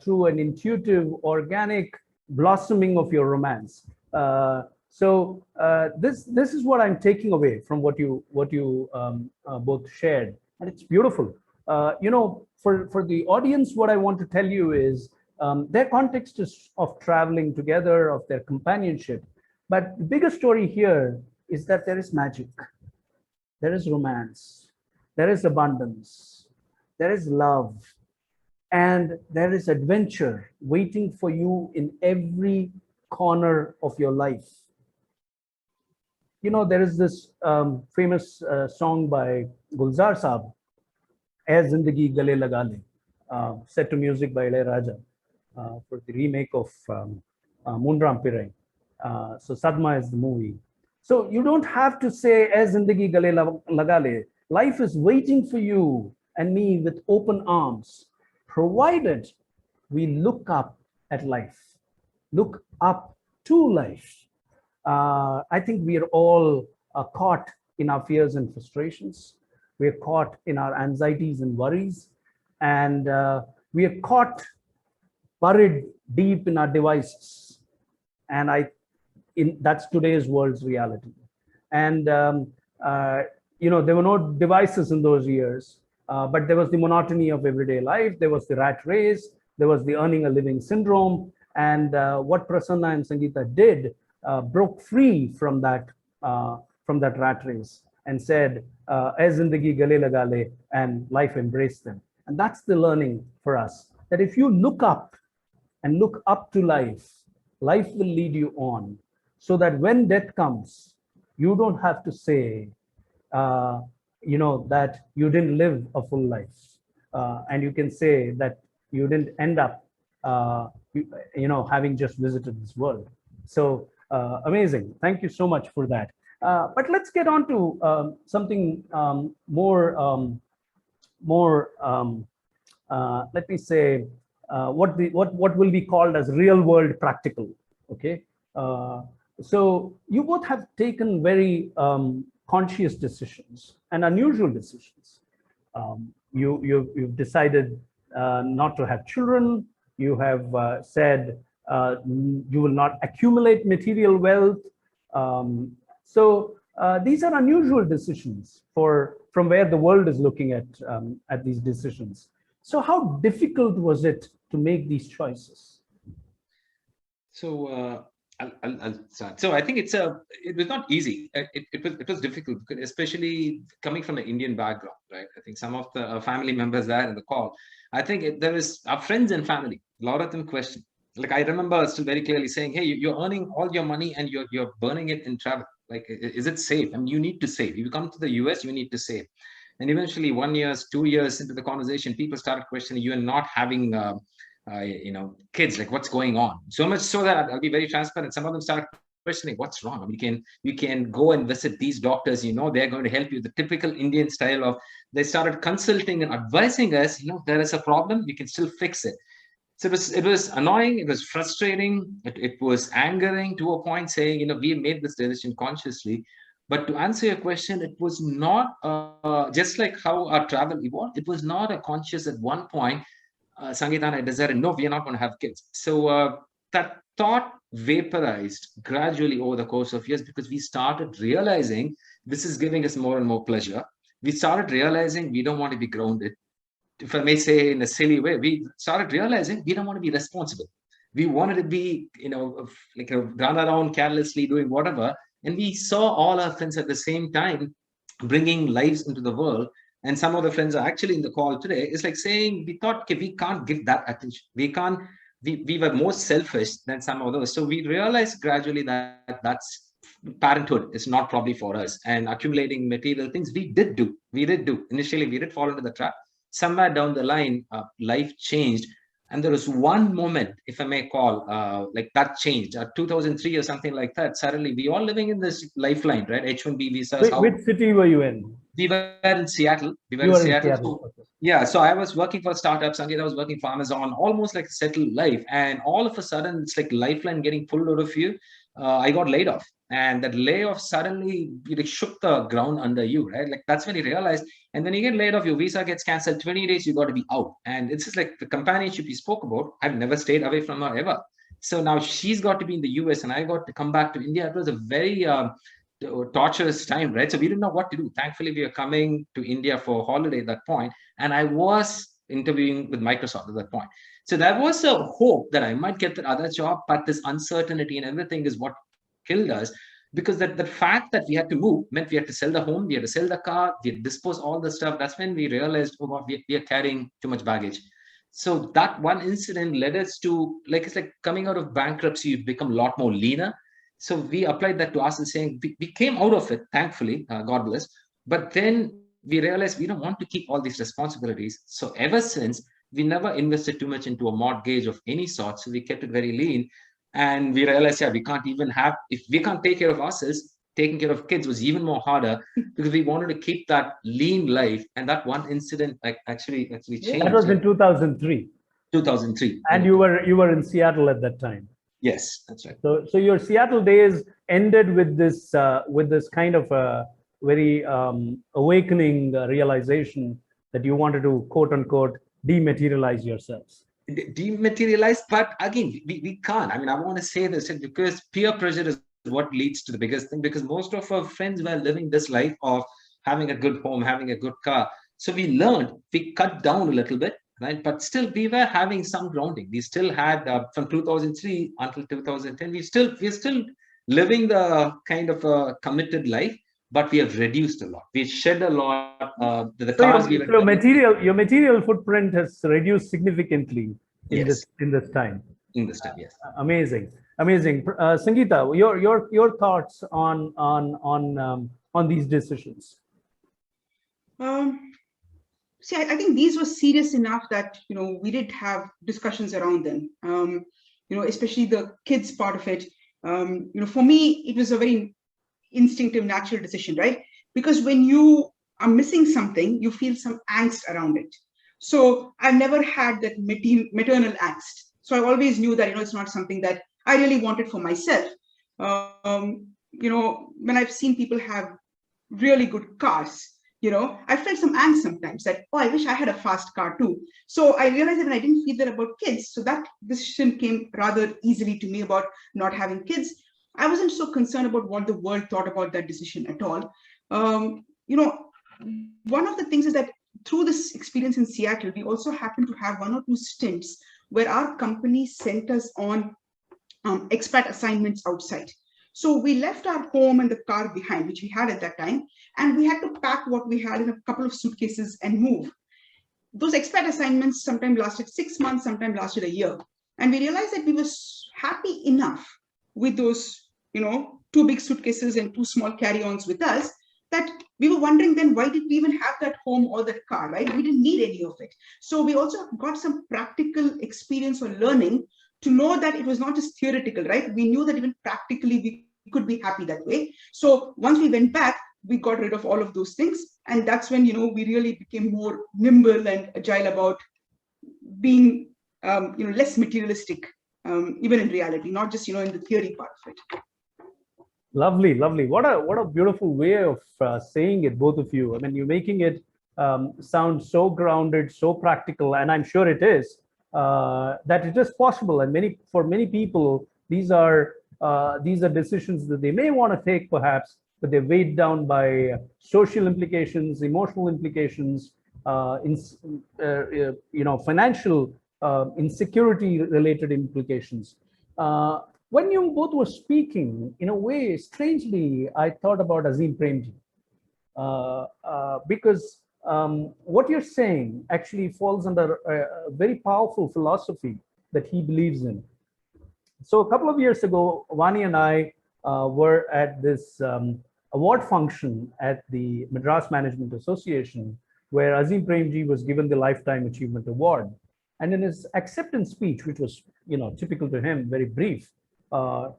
through an intuitive, organic blossoming of your romance. So this is what I'm taking away from what you both shared, and it's beautiful. For the audience, what I want to tell you is their context is of traveling together, of their companionship. But the bigger story here is that there is magic, there is romance, there is abundance, there is love, and there is adventure waiting for you in every corner of your life. There is this famous song by Gulzar Saab, "Ae Zindagi Gale Laga Le," set to music by Ilayaraja for the remake of Moonram Pirai. So Sadma is the movie. So you don't have to say "Ae Zindagi Gale Laga Le." Life is waiting for you and me with open arms, provided we look up at life, look up to life. I think we are all caught in our fears and frustrations. We are caught in our anxieties and worries, and we are caught, buried deep in our devices. And that's today's world's reality. And there were no devices in those years, but there was the monotony of everyday life. There was the rat race. There was the earning a living syndrome. And what Prasanna and Sangeetha did broke free from that from that rat race and said, "Ae zindagi gale laga le," and life embraced them. And that's the learning for us, that if you look up and look up to life, life will lead you on, so that when death comes, you don't have to say, that you didn't live a full life. And you can say that you didn't end up, having just visited this world. So amazing. Thank you so much for that. But let's get on to something more, let me say, what will be called as real world practical. Okay. So you both have taken very conscious decisions and unusual decisions. You've decided not to have children. You have said you will not accumulate material wealth. So these are unusual decisions from where the world is looking at these decisions. So how difficult was it to make these choices? So I'll start. So I think it was not easy. It was difficult, especially coming from an Indian background, right? I think some of the family members there in the call, I think there is our friends and family, a lot of them question. Like I remember still very clearly saying, "Hey, you're earning all your money and you're burning it in travel. Like, is it safe? I mean, you need to save. If you come to the US, you need to save." And eventually, 1 year, 2 years into the conversation, people started questioning you and not having. Kids, like what's going on? So much so that I'll be very transparent. Some of them start questioning what's wrong. I mean, you can go and visit these doctors, they're going to help you. The typical Indian style of they started consulting and advising us, there is a problem, we can still fix it. So it was annoying, it was frustrating, it was angering to a point, saying, we made this decision consciously. But to answer your question, it was not just like how our travel evolved. It was not a conscious at one point. Sangeetha and I decided, no, we are not going to have kids. So that thought vaporized gradually over the course of years, because we started realizing this is giving us more and more pleasure. We started realizing we don't want to be grounded. If I may say in a silly way, we started realizing we don't want to be responsible. We wanted to be, run around carelessly doing whatever. And we saw all our friends at the same time bringing lives into the world. And some of the friends are actually in the call today. It's like saying, we thought, okay, we can't give that attention. We were more selfish than some of those. So we realized gradually that that's parenthood is not probably for us. And accumulating material things, we did do. Initially, we did fall into the trap. Somewhere down the line, life changed. And there was one moment, if I may call, like that changed, 2003 or something like that. Suddenly, we all living in this lifeline, right? H-1B visas. Which city were you in? We were in Seattle. Seattle. So, yeah, so I was working for startups. Sangeetha was working for Amazon, almost like a settled life. And all of a sudden, it's like lifeline getting pulled out of you. I got laid off. And that layoff suddenly shook the ground under you, right? Like that's when you realize. And when you get laid off, your visa gets canceled. 20 days, you got to be out. And it's just like the companionship you spoke about. I've never stayed away from her ever. So now she's got to be in the US and I got to come back to India. It was a very torturous time, right? So we didn't know what to do. Thankfully, we were coming to India for a holiday at that point, and I was interviewing with Microsoft at that point. So there was a hope that I might get that other job, but this uncertainty and everything is what killed us, because the fact that we had to move meant we had to sell the home, we had to sell the car, we had to dispose all the stuff. That's when we realized, oh God, we are carrying too much baggage. So that one incident led us to, like, it's like coming out of bankruptcy, you've become a lot more leaner. So we applied that to us and saying, we came out of it, thankfully, God bless. But then we realized we don't want to keep all these responsibilities. So ever since, we never invested too much into a mortgage of any sort. So we kept it very lean. And we realized, yeah, we can't even have, if we can't take care of ourselves, taking care of kids was even more harder, because we wanted to keep that lean life. And that one incident actually changed. That was in 2003. 2003. And you were in Seattle at that time. Yes, that's right. So your Seattle days ended with this kind of a very awakening realization that you wanted to, quote unquote, dematerialize yourselves. Dematerialize, but again, we can't. I mean, I want to say this because peer pressure is what leads to the biggest thing, because most of our friends were living this life of having a good home, having a good car. So we cut down a little bit. Right, but still we were having some grounding. We still had from 2003 until 2010. We're still living the kind of a committed life, but we have reduced a lot. We've shed a lot. The So cars your material footprint has reduced significantly in yes, this time. in this time, yes. Amazing, amazing. Sangeetha, your thoughts on these decisions? See, I think these were serious enough that, we did have discussions around them. Especially the kids part of it. For me, it was a very instinctive, natural decision, right? Because when you are missing something, you feel some angst around it. So I've never had that maternal angst. So I always knew that, it's not something that I really wanted for myself. When I've seen people have really good cars, I felt some angst sometimes that, I wish I had a fast car too. So I realized that I didn't feel that about kids. So that decision came rather easily to me about not having kids. I wasn't so concerned about what the world thought about that decision at all. One of the things is that through this experience in Seattle, we also happened to have 1 or 2 stints where our company sent us on expat assignments outside. So we left our home and the car behind, which we had at that time, and we had to pack what we had in a couple of suitcases and move. Those expat assignments sometimes lasted 6 months, sometimes lasted a year. And we realized that we were happy enough with those, 2 big suitcases and 2 small carry-ons with us, that we were wondering then, why did we even have that home or that car, right? We didn't need any of it. So we also got some practical experience or learning to know that it was not just theoretical, right? We knew that even practically we could be happy that way. So once we went back, we got rid of all of those things. And that's when, we really became more nimble and agile about being, less materialistic, even in reality, not just, in the theory part of it. Lovely, lovely. What a beautiful way of saying it, both of you. I mean, you're making it sound so grounded, so practical, and I'm sure it is. That it is possible, and for many people, these are decisions that they may want to take, perhaps, but they're weighed down by social implications, emotional implications, financial insecurity-related implications. When you both were speaking, in a way, strangely, I thought about Azim Premji, because what you're saying actually falls under a very powerful philosophy that he believes in. So a couple of years ago, Vaani and I were at this award function at the Madras Management Association, where Azim Premji was given the Lifetime Achievement Award. And in his acceptance speech, which was typical to him, very brief, a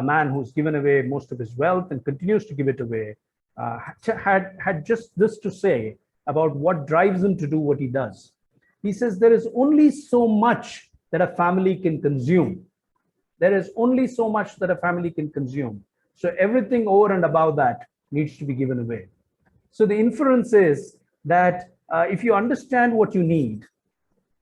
man who's given away most of his wealth and continues to give it away, had just this to say about what drives him to do what he does. He says, there is only so much that a family can consume. There is only so much that a family can consume. So everything over and above that needs to be given away. So the inference is that if you understand what you need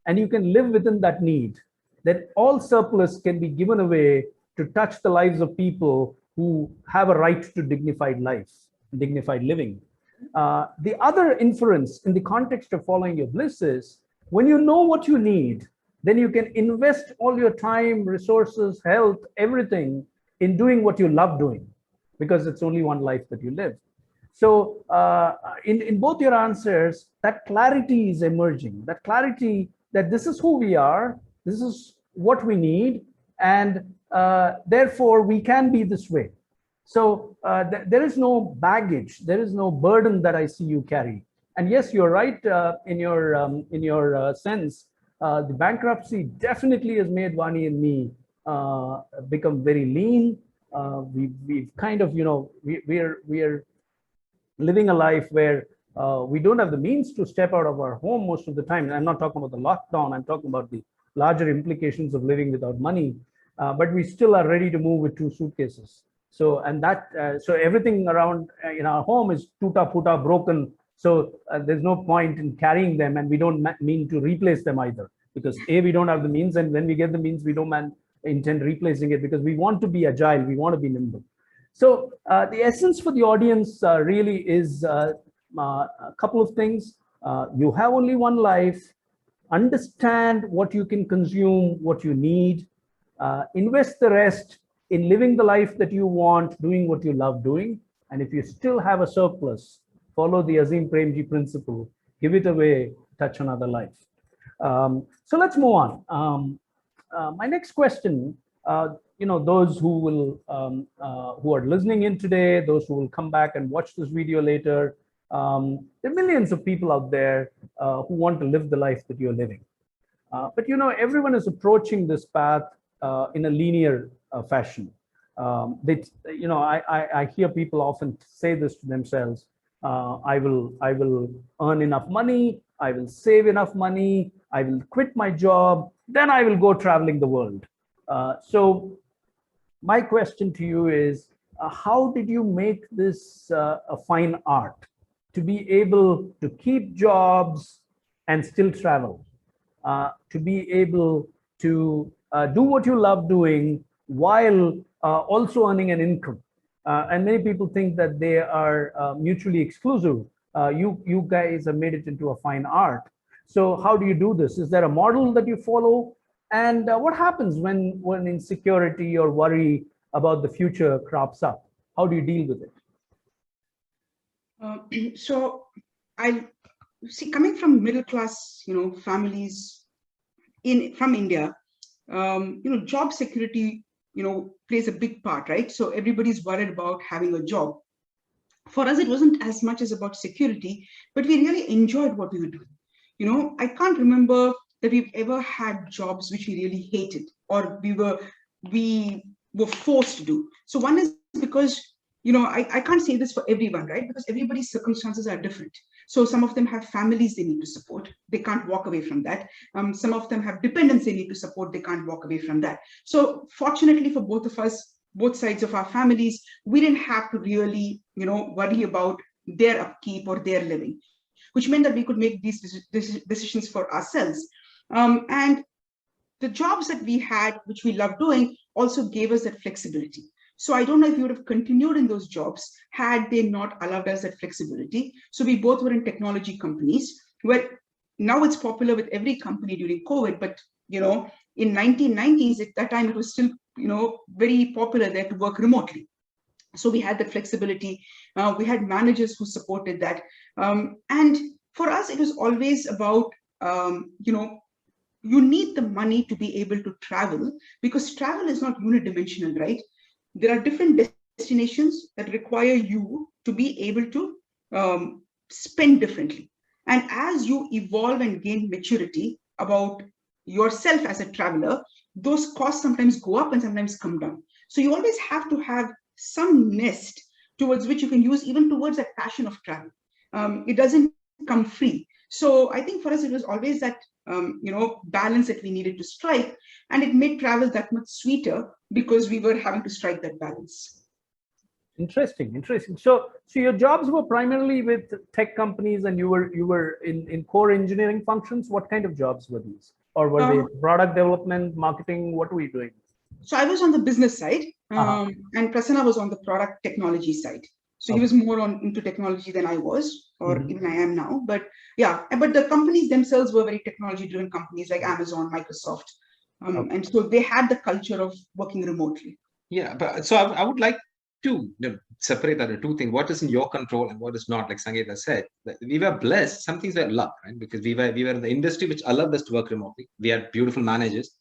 and you can live within that need, that all surplus can be given away to touch the lives of people who have a right to dignified life, dignified living. The other inference in the context of following your bliss is, when you know what you need, then you can invest all your time, resources, health, everything in doing what you love doing, because it's only one life that you live. So in both your answers, that clarity is emerging, that clarity that this is who we are, this is what we need, and therefore we can be this way. So there is no baggage, there is no burden that I see you carry. And yes, you're right in your sense. The bankruptcy definitely has made Vaani and me become very lean. We've kind of, we're living a life where we don't have the means to step out of our home most of the time. I'm not talking about the lockdown, I'm talking about the larger implications of living without money, but we still are ready to move with 2 suitcases. So, and that, so everything around in our home is tuta puta broken. So there's no point in carrying them, and we don't mean to replace them either, because A, we don't have the means, and when we get the means, we don't intend replacing it, because we want to be agile, we want to be nimble. So the essence for the audience really is a couple of things. You have only one life. Understand what you can consume, what you need. Invest the rest in living the life that you want, doing what you love doing, And if you still have a surplus, follow the Azim Premji principle, give it away, touch another life. So let's move on. My next question, those who will, who are listening in today, those who will come back and watch this video later, there are millions of people out there who want to live the life that you're living. But everyone is approaching this path in a linear fashion. I hear people often say this to themselves: I will earn enough money, I will save enough money, I will quit my job, then I will go traveling the world. So my question to you is, how did you make this a fine art to be able to keep jobs and still travel? To be able to do what you love doing while also earning an income. And many people think that they are mutually exclusive. You guys have made it into a fine art. So how do you do this? Is there a model that you follow? And what happens when insecurity or worry about the future crops up? How do you deal with it? So I see, coming from middle class, families from India, job security, plays a big part, right? So everybody's worried about having a job. For us, it wasn't as much as about security, but we really enjoyed what we were doing. I can't remember that we've ever had jobs which we really hated or we were forced to do. So one is because, I can't say this for everyone, right? Because everybody's circumstances are different. So some of them have families they need to support. They can't walk away from that. Some of them have dependents they need to support. They can't walk away from that. So fortunately for both of us, both sides of our families, we didn't have to really, worry about their upkeep or their living, which meant that we could make these decisions for ourselves. And the jobs that we had, which we loved doing, also gave us that flexibility. So I don't know if we would have continued in those jobs had they not allowed us that flexibility. So we both were in technology companies, where now it's popular with every company during COVID, but in 1990s, at that time, it was still very popular there to work remotely. So we had the flexibility. We had managers who supported that. And for us, it was always about, you need the money to be able to travel, because travel is not unidimensional, right? There are different destinations that require you to be able to spend differently. And as you evolve and gain maturity about yourself as a traveler, those costs sometimes go up and sometimes come down. So you always have to have some nest towards which you can use even towards that passion of travel. It doesn't come free. So I think for us, it was always that balance that we needed to strike, and it made travel that much sweeter because we were having to strike that balance. Interesting. So your jobs were primarily with tech companies, and you were in core engineering functions. What kind of jobs were these, or were they product development, marketing? What were you doing? So I was on the business side, and Prasanna was on the product technology side. So he was more into technology than I was, or even I am now. But yeah, but the companies themselves were very technology-driven companies like Amazon, Microsoft. And so they had the culture of working remotely. Yeah, but so I would like to separate that into two things: what is in your control and what is not. Like Sangeetha said, we were blessed. Some things were luck, right? Because we were in the industry which allowed us to work remotely. We had beautiful managers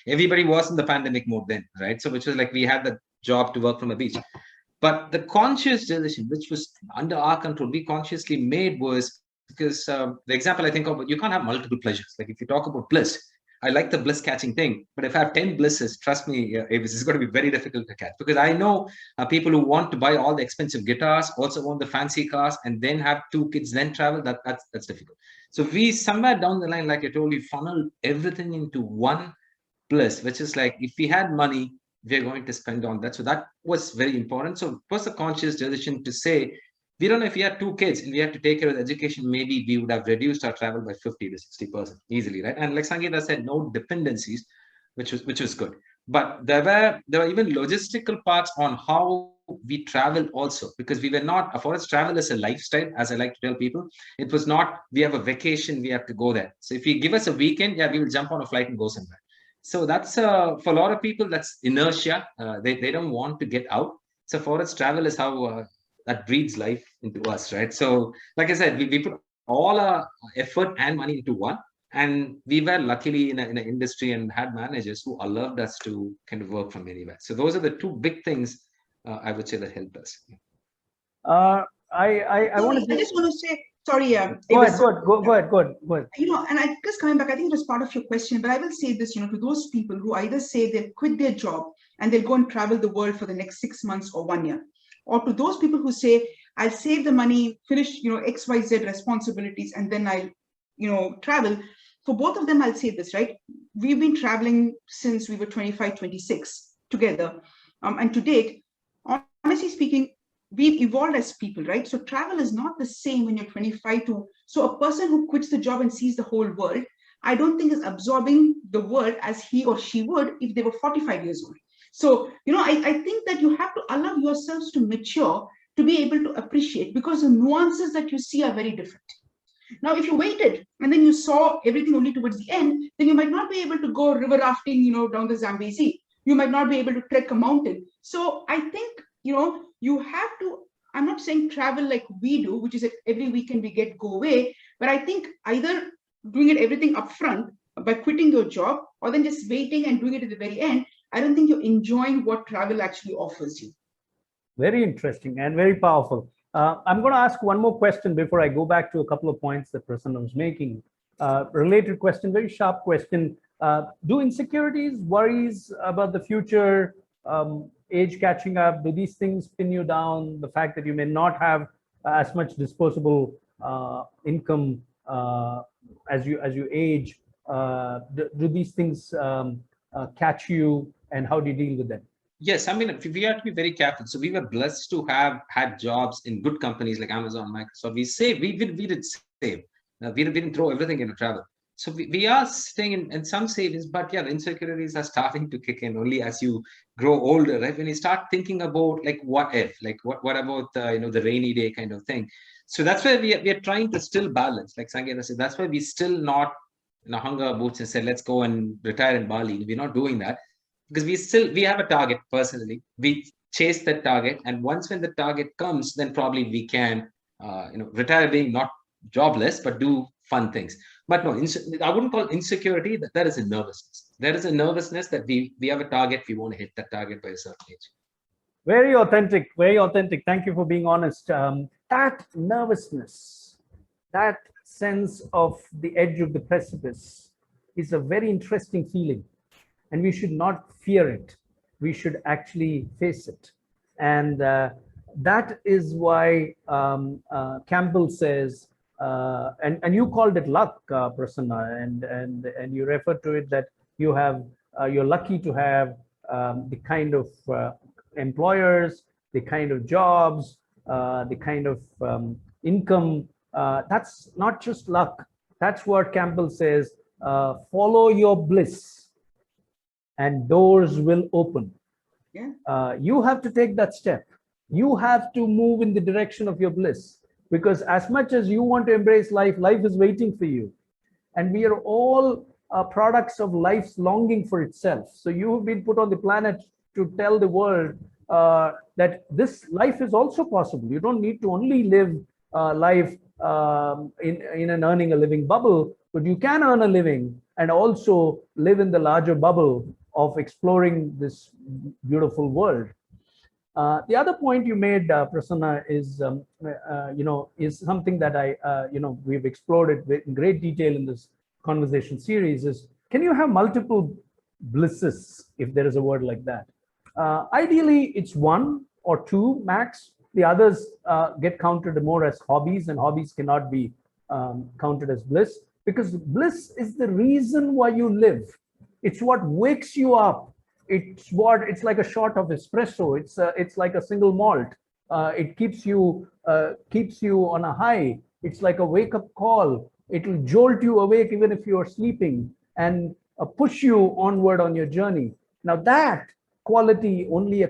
everybody was in the pandemic mode then, right? So which was like we had the job to work from a beach. But the conscious decision, which was under our control, we consciously made was because the example I think of, you can't have multiple pleasures. Like if you talk about bliss, I like the bliss catching thing, but if I have 10 blisses, trust me, Avis, it's going to be very difficult to catch, because I know people who want to buy all the expensive guitars, also want the fancy cars, and then have 2 kids, then travel. That's difficult. So we somewhere down the line, like I told you, funneled everything into one bliss, which is like, if we had money, we're going to spend on that. So that was very important. So it was a conscious decision to say, we don't know, if we had 2 kids and we had to take care of the education, maybe we would have reduced our travel by 50 to 60% easily, right? And like Sangeetha said, no dependencies, which was good. But there were even logistical parts on how we travel also, because we were not, for us, travel is a lifestyle, as I like to tell people. It was not, we have a vacation, we have to go there. So if you give us a weekend, yeah, we will jump on a flight and go somewhere. So that's for a lot of people, that's inertia. They don't want to get out. So for us, travel is how that breathes life into us, right? So, like I said, we put all our effort and money into one. And we were luckily in an industry and had managers who allowed us to kind of work from anywhere. So those are the two big things I would say that helped us. I want to. I just want to say, sorry, go ahead. And I just coming back, I think it was part of your question, but I will say this, to those people who either say they'll quit their job and they'll go and travel the world for the next 6 months or 1 year, or to those people who say, I'll save the money, finish, XYZ responsibilities, and then I'll, travel. For both of them, I'll say this, right? We've been traveling since we were 25, 26 together. And to date, honestly speaking, we've evolved as people, right? So travel is not the same when you're 25 to, so a person who quits the job and sees the whole world, I don't think is absorbing the world as he or she would if they were 45 years old. So, I think that you have to allow yourselves to mature to be able to appreciate, because the nuances that you see are very different. Now, if you waited and then you saw everything only towards the end, then you might not be able to go river rafting, down the Zambezi. You might not be able to trek a mountain. So I think, you have to, I'm not saying travel like we do, which is that every weekend we go away, but I think either doing it everything upfront by quitting your job, or then just waiting and doing it at the very end. I don't think you're enjoying what travel actually offers you. Very interesting and very powerful. I'm going to ask one more question before I go back to a couple of points that Prasanna was making. Related question, very sharp question. Do insecurities, worries about the future, age catching up, do these things pin you down? The fact that you may not have as much disposable income as you age, do these things catch you, and how do you deal with them? Yes, I mean, we have to be very careful. So we were blessed to have had jobs in good companies like Amazon, Microsoft. We saved, we did save. We didn't throw everything into travel. So we are staying in some savings, but yeah, the insecurities are starting to kick in only as you grow older, right? When you start thinking about like, what if, like what about the rainy day kind of thing. So that's where we are trying to still balance. Like Sangeetha said, that's why we still not hung our boots and said, let's go and retire in Bali. We're not doing that. Because we have a target personally. We chase that target, and once when the target comes, then probably we can retire being not jobless but do fun things. But no, I wouldn't call insecurity. That is a nervousness. There is a nervousness that we have a target. We want to hit that target by a certain age. Very authentic. Very authentic. Thank you for being honest. That nervousness, that sense of the edge of the precipice, is a very interesting feeling. And we should not fear it. We should actually face it. And that is why Campbell says, and you called it luck, Prasanna, and you referred to it that you're lucky to have the kind of employers, the kind of jobs, the kind of income. That's not just luck. That's what Campbell says. Follow your bliss, and doors will open. Yeah. You have to take that step. You have to move in the direction of your bliss, because as much as you want to embrace life, life is waiting for you. And we are all products of life's longing for itself. So you have been put on the planet to tell the world that this life is also possible. You don't need to only live life in an earning a living bubble, but you can earn a living and also live in the larger bubble of exploring this beautiful world. The other point you made, Prasanna, is is something that we've explored it in great detail in this conversation series. Is, can you have multiple blisses, if there is a word like that? Ideally, it's one or two max. The others get counted more as hobbies, and hobbies cannot be counted as bliss, because bliss is the reason why you live. It's what wakes you up. It's like a shot of espresso. It's like a single malt. It keeps you on a high. It's like a wake-up call. It'll jolt you awake even if you're sleeping, and push you onward on your journey. Now that quality, only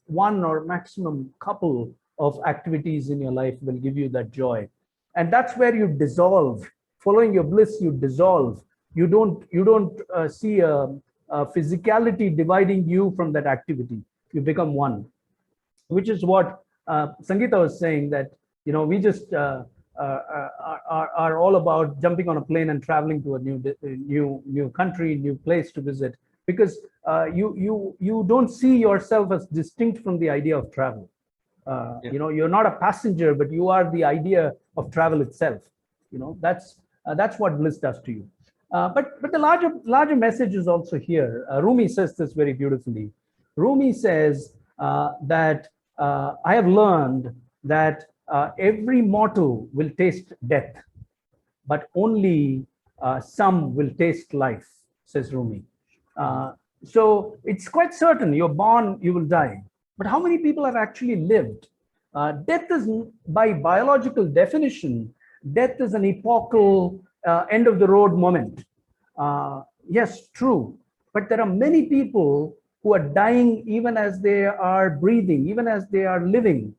one or maximum couple of activities in your life will give you that joy. And that's where you dissolve. Following your bliss, you dissolve. You don't see a physicality dividing you from that activity. You become one, which is what Sangeetha was saying that, we just are all about jumping on a plane and traveling to a new country, new place to visit, because you don't see yourself as distinct from the idea of travel. You're not a passenger, but you are the idea of travel itself. That's what Bliss does to you. But the larger message is also here. Rumi says this very beautifully. Rumi says that I have learned that every mortal will taste death, but only some will taste life, says Rumi. So it's quite certain you're born, you will die. But how many people have actually lived? Death is, by biological definition, death is an epochal end of the road moment. Yes, true. But there are many people who are dying even as they are breathing, even as they are living.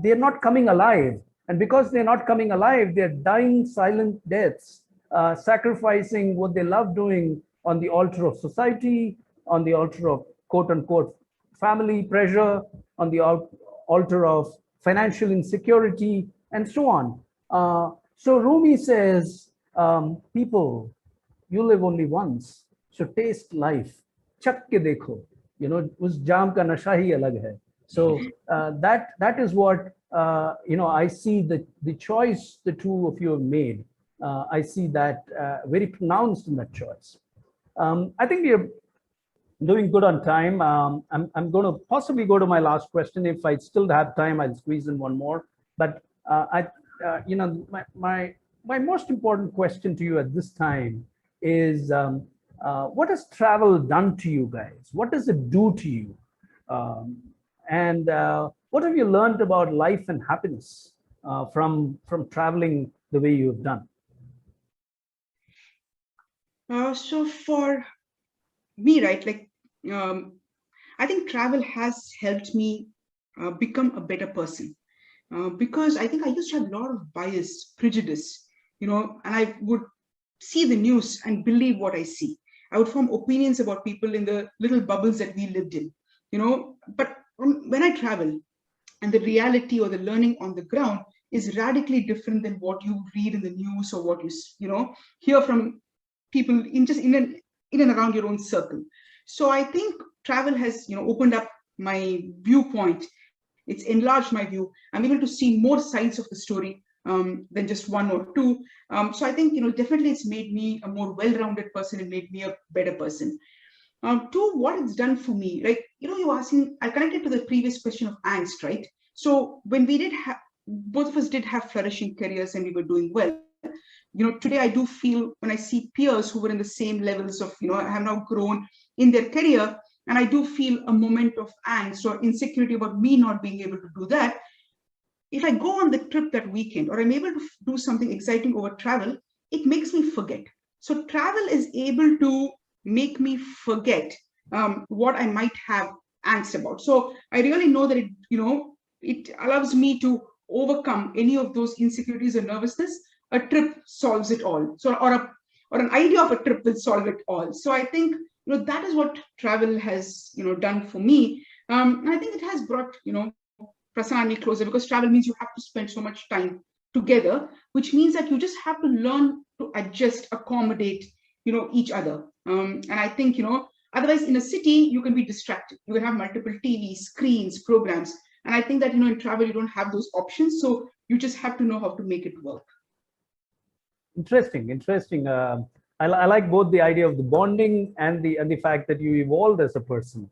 They're not coming alive. And because they're not coming alive, they're dying silent deaths, sacrificing what they love doing on the altar of society, on the altar of quote unquote family pressure, on the altar of financial insecurity, and so on. So Rumi says, people, you live only once, so taste life. Chak ke dekho, us jam ka nasha hi alag hai. So that is what I see the choice the two of you have made. I see that very pronounced in that choice. I think we are doing good on time. I'm going to possibly go to my last question. If I still have time, I'll squeeze in one more. But my most important question to you at this time is, what has travel done to you guys? What does it do to you? And what have you learned about life and happiness from traveling the way you have done? So for me, right, I think travel has helped me become a better person, because I think I used to have a lot of bias, prejudice, and I would see the news and believe what I see. I would form opinions about people in the little bubbles that we lived in, but when I travel, and the reality or the learning on the ground is radically different than what you read in the news or what you hear from people in and around your own circle. So I think travel has opened up my viewpoint. It's enlarged my view. I'm able to see more sides of the story than just one or two. So I think definitely it's made me a more well-rounded person and made me a better person. To what it's done for me, like you're asking, I connected to the previous question of angst, right? So when we did have, both of us did have flourishing careers and we were doing well. Today I do feel when I see peers who were in the same levels of have now grown in their career, and I do feel a moment of angst or insecurity about me not being able to do that. If I go on the trip that weekend, or I'm able to do something exciting over travel, it makes me forget. So travel is able to make me forget what I might have angst about. So I really know that it allows me to overcome any of those insecurities or nervousness. A trip solves it all. So or an idea of a trip will solve it all. So I think that is what travel has done for me. And I think it has brought Prasanna and me closer, because travel means you have to spend so much time together, which means that you just have to learn to adjust, accommodate each other. And I think otherwise in a city you can be distracted. You can have multiple TV screens, programs, and I think that in travel you don't have those options. So you just have to know how to make it work. Interesting. I like both the idea of the bonding and the fact that you evolved as a person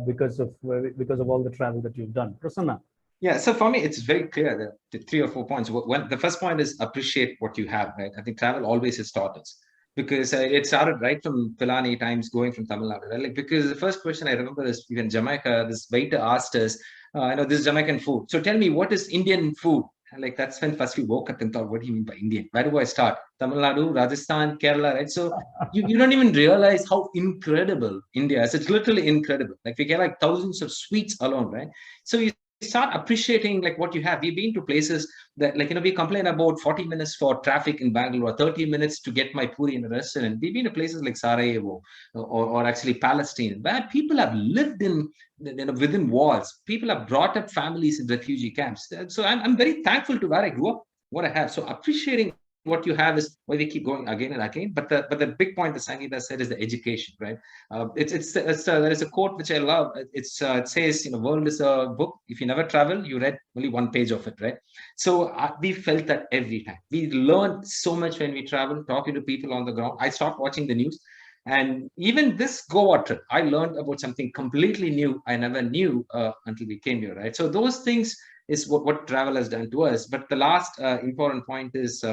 because of all the travel that you've done. Prasanna. Yeah, so for me, it's very clear that the 3 or 4 points. The first point is appreciate what you have, right? I think travel always has taught us, because it started right from Pilani times, going from Tamil Nadu, right? Because the first question I remember is even Jamaica, this waiter asked us, this is Jamaican food. So tell me, what is Indian food? And that's when first we woke up and thought, what do you mean by Indian? Where do I start? Tamil Nadu, Rajasthan, Kerala, right? So you don't even realize how incredible India is. It's literally incredible. We get thousands of sweets alone, right? So you start appreciating like what you have. We've been to places that, like, we complain about 40 minutes for traffic in Bangalore, 30 minutes to get my puri in a restaurant. We've been to places like Sarajevo or actually Palestine, where people have lived in, within walls. People have brought up families in refugee camps. So I'm very thankful to where I grew up, what I have. So appreciating what you have is why we keep going again and again. But the big point that Sangeetha said is the education, right? There is a quote which I love. It says, world is a book. If you never travel, you read only one page of it, right? So we felt that every time. We learned so much when we travel, talking to people on the ground. I stopped watching the news. And even this Goa trip, I learned about something completely new I never knew until we came here, right? So those things is what travel has done to us. But the last important point is,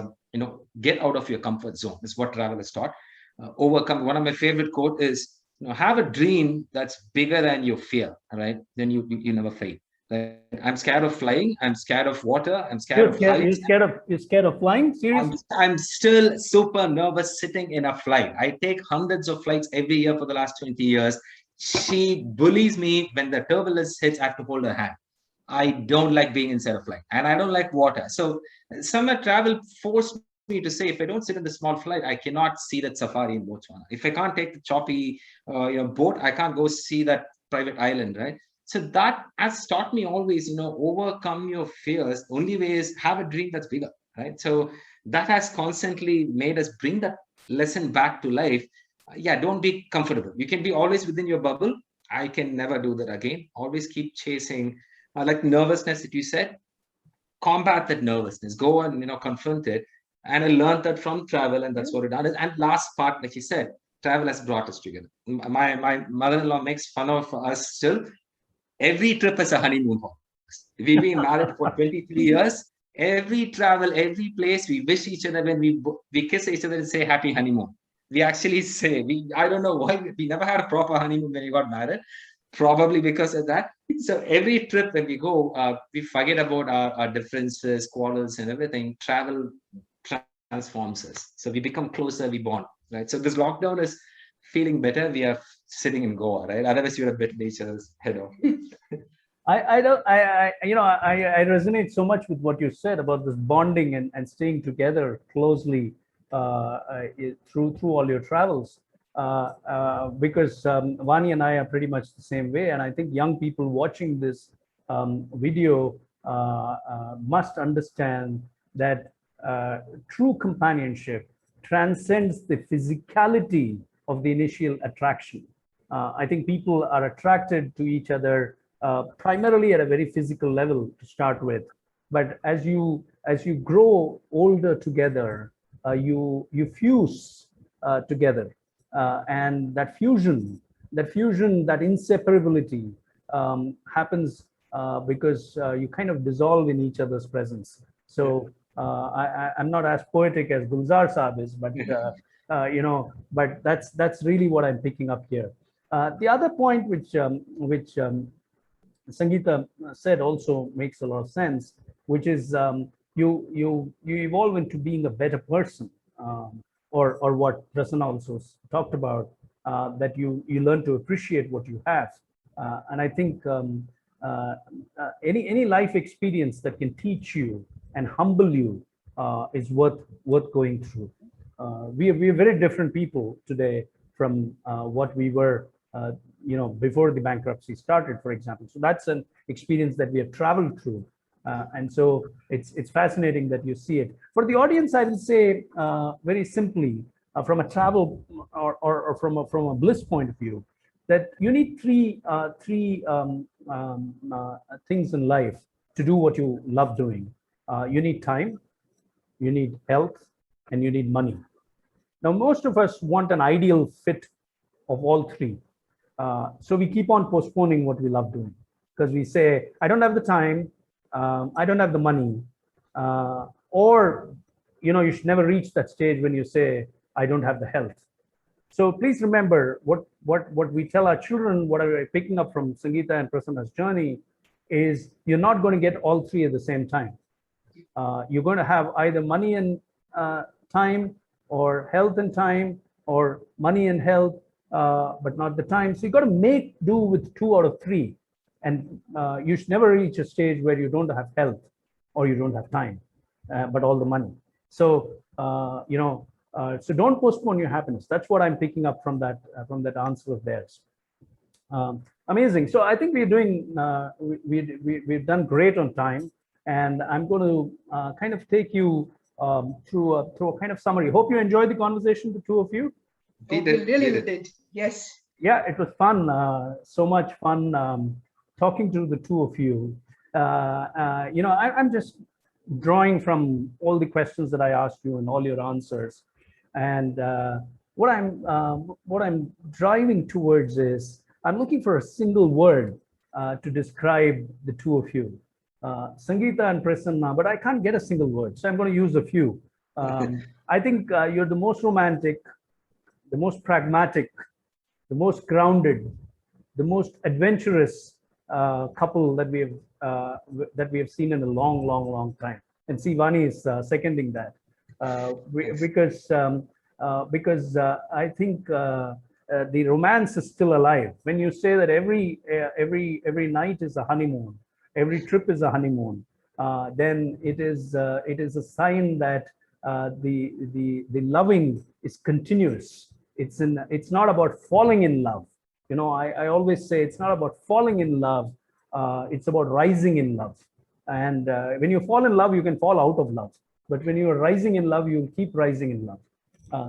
get out of your comfort zone is what travel has taught. Overcome. One of my favorite quote is, have a dream that's bigger than your fear, right? Then you never fail. Like, I'm scared of flying. I'm scared of water. I'm scared of heights. You're scared of flying? Seriously? I'm still super nervous sitting in a flight. I take hundreds of flights every year for the last 20 years. She bullies me when the turbulence hits. I have to hold her hand. I don't like being inside a flight, and I don't like water. So summer travel forced me to say, if I don't sit in the small flight, I cannot see that safari in Botswana. If I can't take the choppy boat, I can't go see that private island, right? So that has taught me always, overcome your fears. Only way is have a dream that's bigger, right? So that has constantly made us bring that lesson back to life. Yeah, don't be comfortable. You can be always within your bubble. I can never do that again. Always keep chasing. Like nervousness that you said, combat that nervousness, go and confront it. And I learned that from travel, and that's what it done. And last part, like you said, travel has brought us together. My mother-in-law makes fun of us still. Every trip is a honeymoon for us. We've been married for 23 years. Every travel, every place, we wish each other when we kiss each other and say happy honeymoon. We actually say, I don't know why, we never had a proper honeymoon when we got married. Probably because of that. So every trip when we go, we forget about our differences, quarrels, and everything. Travel transforms us. So we become closer, we bond, right? So this lockdown is feeling better. We are sitting in Goa, right? Otherwise, you would have bitten each other's head off. I resonate so much with what you said about this bonding and staying together closely through all your travels. Because Vaani and I are pretty much the same way. And I think young people watching this video must understand that true companionship transcends the physicality of the initial attraction. I think people are attracted to each other primarily at a very physical level to start with. But as you grow older together, you fuse together. And that fusion, that inseparability happens because you kind of dissolve in each other's presence. So I'm not as poetic as Gulzar Saab is, but but that's really what I'm picking up here. The other point which Sangeetha said also makes a lot of sense, which is you evolve into being a better person. Or what Prasanna also talked about, that you learn to appreciate what you have. And I think any life experience that can teach you and humble you is worth going through. We are very different people today from what we were before the bankruptcy started, for example. So that's an experience that we have traveled through. And so it's fascinating that you see it. For the audience, I will say very simply, from a travel or from a Bliss point of view, that you need three things in life to do what you love doing. You need time, you need health, and you need money. Now, most of us want an ideal fit of all three. So we keep on postponing what we love doing because we say, I don't have the time, I don't have the money, or you should never reach that stage when you say, I don't have the health. So please remember what we tell our children, what are we picking up from Sangeetha and Prasanna's journey is you're not going to get all three at the same time. You're going to have either money and time, or health and time, or money and health, but not the time. So you got to make do with 2 out of 3. And you should never reach a stage where you don't have health or you don't have time, but all the money. So, so don't postpone your happiness. That's what I'm picking up from that answer of theirs. Amazing. So I think we're doing, we've done great on time, and I'm going to kind of take you through a kind of summary. Hope you enjoyed the conversation, the two of you. We really did. Yes. Yeah, it was fun. So much fun talking to the two of you. I'm just drawing from all the questions that I asked you and all your answers, and what I'm driving towards is I'm looking for a single word to describe the two of you, Sangeetha and Prasanna, but I can't get a single word, so I'm going to use a few. I think you're the most romantic, the most pragmatic, the most grounded, the most adventurous couple that we have seen in a long time. And see, Vaani is seconding that because I think the romance is still alive. When you say that every night is a honeymoon, every trip is a honeymoon, then it is a sign that the loving is continuous. It's not about falling in love. I always say it's not about falling in love. It's about rising in love. And when you fall in love, you can fall out of love. But when you are rising in love, you'll keep rising in love.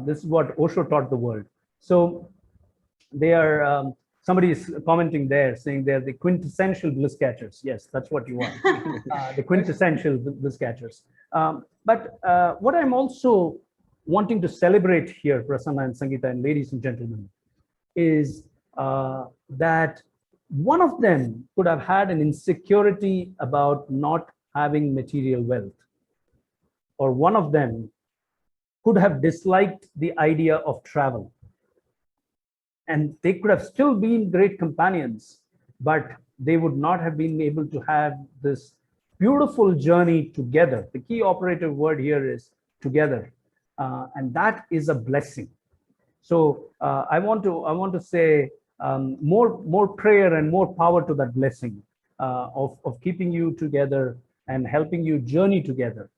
This is what Osho taught the world. So they are, somebody is commenting there saying they're the quintessential bliss catchers. Yes, that's what you are. The quintessential bliss catchers. But what I'm also wanting to celebrate here, Prasanna and Sangeetha and ladies and gentlemen, is that one of them could have had an insecurity about not having material wealth, or one of them could have disliked the idea of travel. And they could have still been great companions, but they would not have been able to have this beautiful journey together. The key operative word here is together. And that is a blessing. So I want to say more prayer and more power to that blessing of keeping you together and helping you journey together.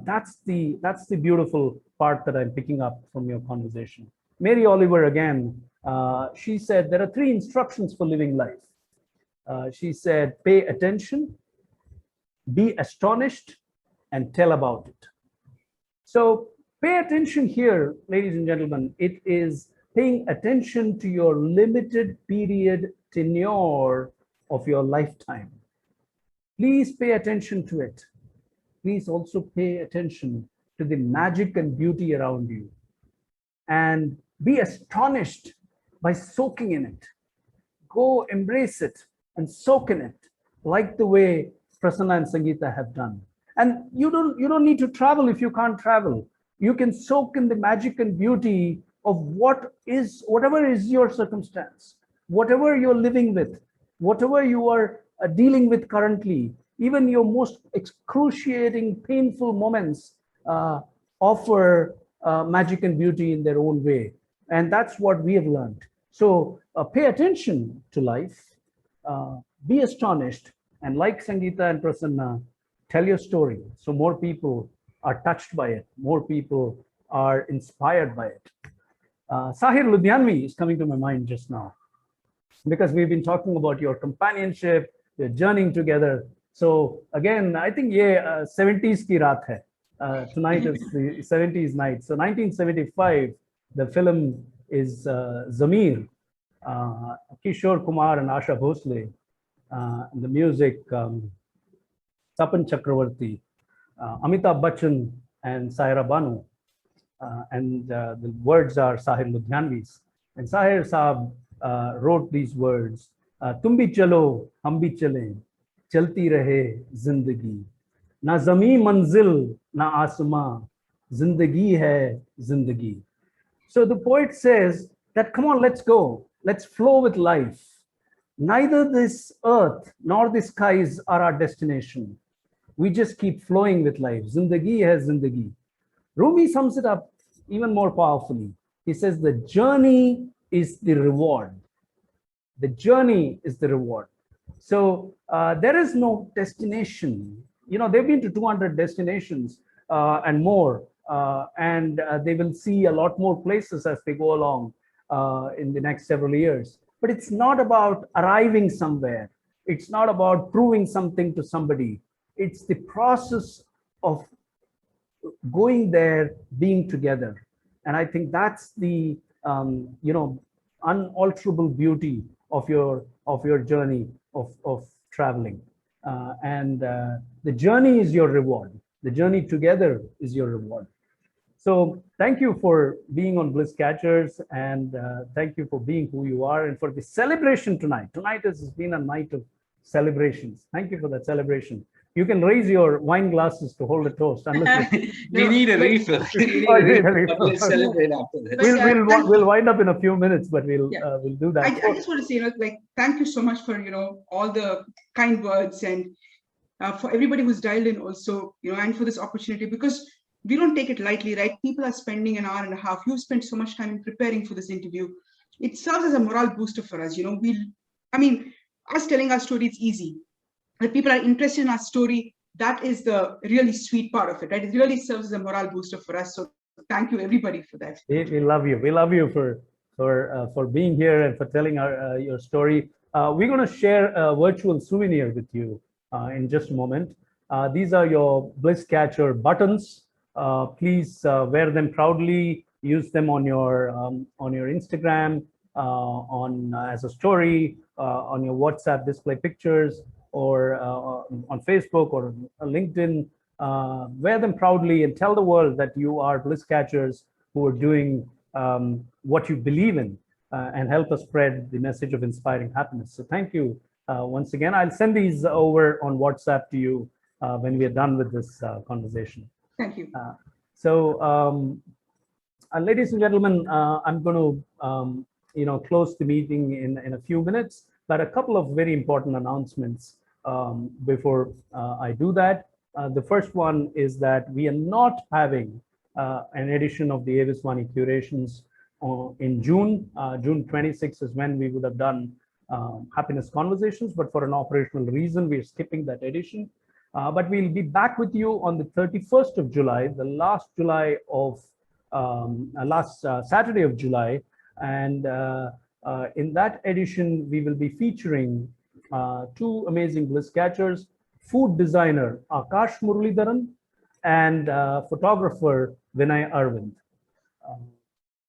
That's the beautiful part that I'm picking up from your conversation. Mary Oliver again, she said there are 3 instructions for living life. She said, pay attention, be astonished, and tell about it. So pay attention here, ladies and gentlemen. It is paying attention to your limited period tenure of your lifetime. Please pay attention to it. Please also pay attention to the magic and beauty around you. And be astonished by soaking in it. Go embrace it and soak in it, like the way Prasanna and Sangeetha have done. And you don't need to travel if you can't travel. You can soak in the magic and beauty of whatever is your circumstance, whatever you're living with, whatever you are dealing with currently. Even your most excruciating, painful moments offer magic and beauty in their own way. And that's what we have learned. So pay attention to life, be astonished, and like Sangeetha and Prasanna, tell your story so more people are touched by it, more people are inspired by it. Sahir Ludhianvi is coming to my mind just now, because we've been talking about your companionship, your journeying together. So again, I think 70s ki raat hai. Tonight is the 70s night. So 1975, the film is Zamir, Kishore Kumar and Asha Bhosle. And the music, Tapan Chakravarti, Amitabh Bachchan and Saira Banu. And the words are Sahir Ludhianvi's. And Sahir Saab wrote these words, Tum bhi chalo, hum bhi chale, chalti rahe zindagi. Na zami manzil, na asma, zindagi hai zindagi. So the poet says that, come on, let's go. Let's flow with life. Neither this earth nor the skies are our destination. We just keep flowing with life. Zindagi hai zindagi. Rumi sums it up even more powerfully. He says the journey is the reward. The journey is the reward. So there is no destination. You know, they've been to 200 destinations and more, and they will see a lot more places as they go along in the next several years. But it's not about arriving somewhere. It's not about proving something to somebody. It's the process of going there, being together. And I think that's the you know, unalterable beauty of your journey of traveling. The journey is your reward. The journey together is your reward. So thank you for being on Bliss Catchers, and thank you for being who you are, and for the celebration tonight. Tonight has been a night of celebrations. Thank you for that celebration. You can raise your wine glasses to hold a toast. Unless we need a refill. Let's celebrate after this. We'll wind up in a few minutes, but we'll do that. I just want to say, like, thank you so much for, all the kind words, and for everybody who's dialed in also, and for this opportunity, because we don't take it lightly, right? People are spending an hour and a half. You spent so much time in preparing for this interview. It serves as a morale booster for us. Us telling our story, it's easy. If people are interested in our story, that is the really sweet part of it, right? It really serves as a morale booster for us. So thank you, everybody, for that. We love you. We love you for being here and for telling your story. We're going to share a virtual souvenir with you in just a moment. These are your Bliss Catcher buttons. Please wear them proudly. Use them on your Instagram, as a story, on your WhatsApp display pictures, or on Facebook or LinkedIn. Wear them proudly and tell the world that you are Bliss Catchers who are doing what you believe in, and help us spread the message of inspiring happiness. So thank you once again. I'll send these over on WhatsApp to you when we are done with this conversation. Thank you. Ladies and gentlemen, I'm going to close the meeting in a few minutes, but a couple of very important announcements before I do that. The first one is that we are not having an edition of the AVIS-Vaani curations in June. June 26th is when we would have done happiness conversations, but for an operational reason, we're skipping that edition. But we'll be back with you on the 31st of July, the last Saturday of July. And in that edition, we will be featuring two amazing Bliss Catchers, food designer Akash Muralidaran and photographer Vinay Arvind.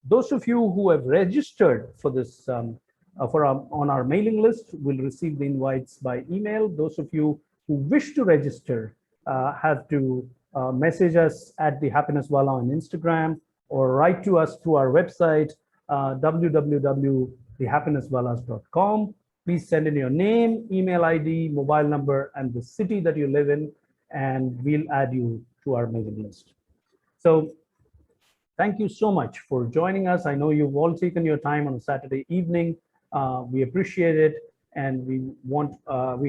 Those of you who have registered for this on our mailing list will receive the invites by email. Those of you who wish to register have to message us at the Happiness Wala on Instagram, or write to us through our website, www.thehappinesswalas.com. Please send in your name, email ID, mobile number, and the city that you live in, and we'll add you to our mailing list. So thank you so much for joining us. I know you've all taken your time on a Saturday evening. We appreciate it. And we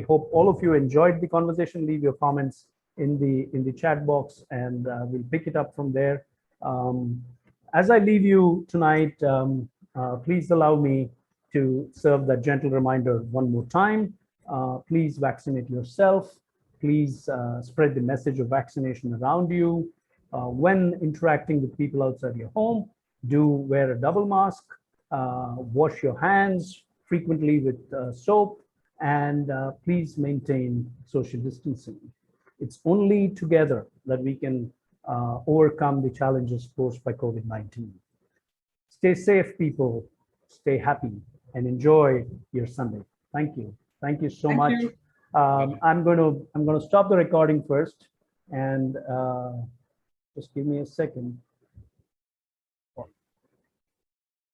hope all of you enjoyed the conversation. Leave your comments in the chat box, and we'll pick it up from there. As I leave you tonight, please allow me to serve that gentle reminder one more time. Please vaccinate yourself. Please spread the message of vaccination around you. When interacting with people outside your home, do wear a double mask. Wash your hands frequently with soap, and please maintain social distancing. It's only together that we can overcome the challenges posed by COVID-19. Stay safe, people. Stay happy and enjoy your Sunday. Thank you. Thank you so much. I'm going to stop the recording first, and just give me a second.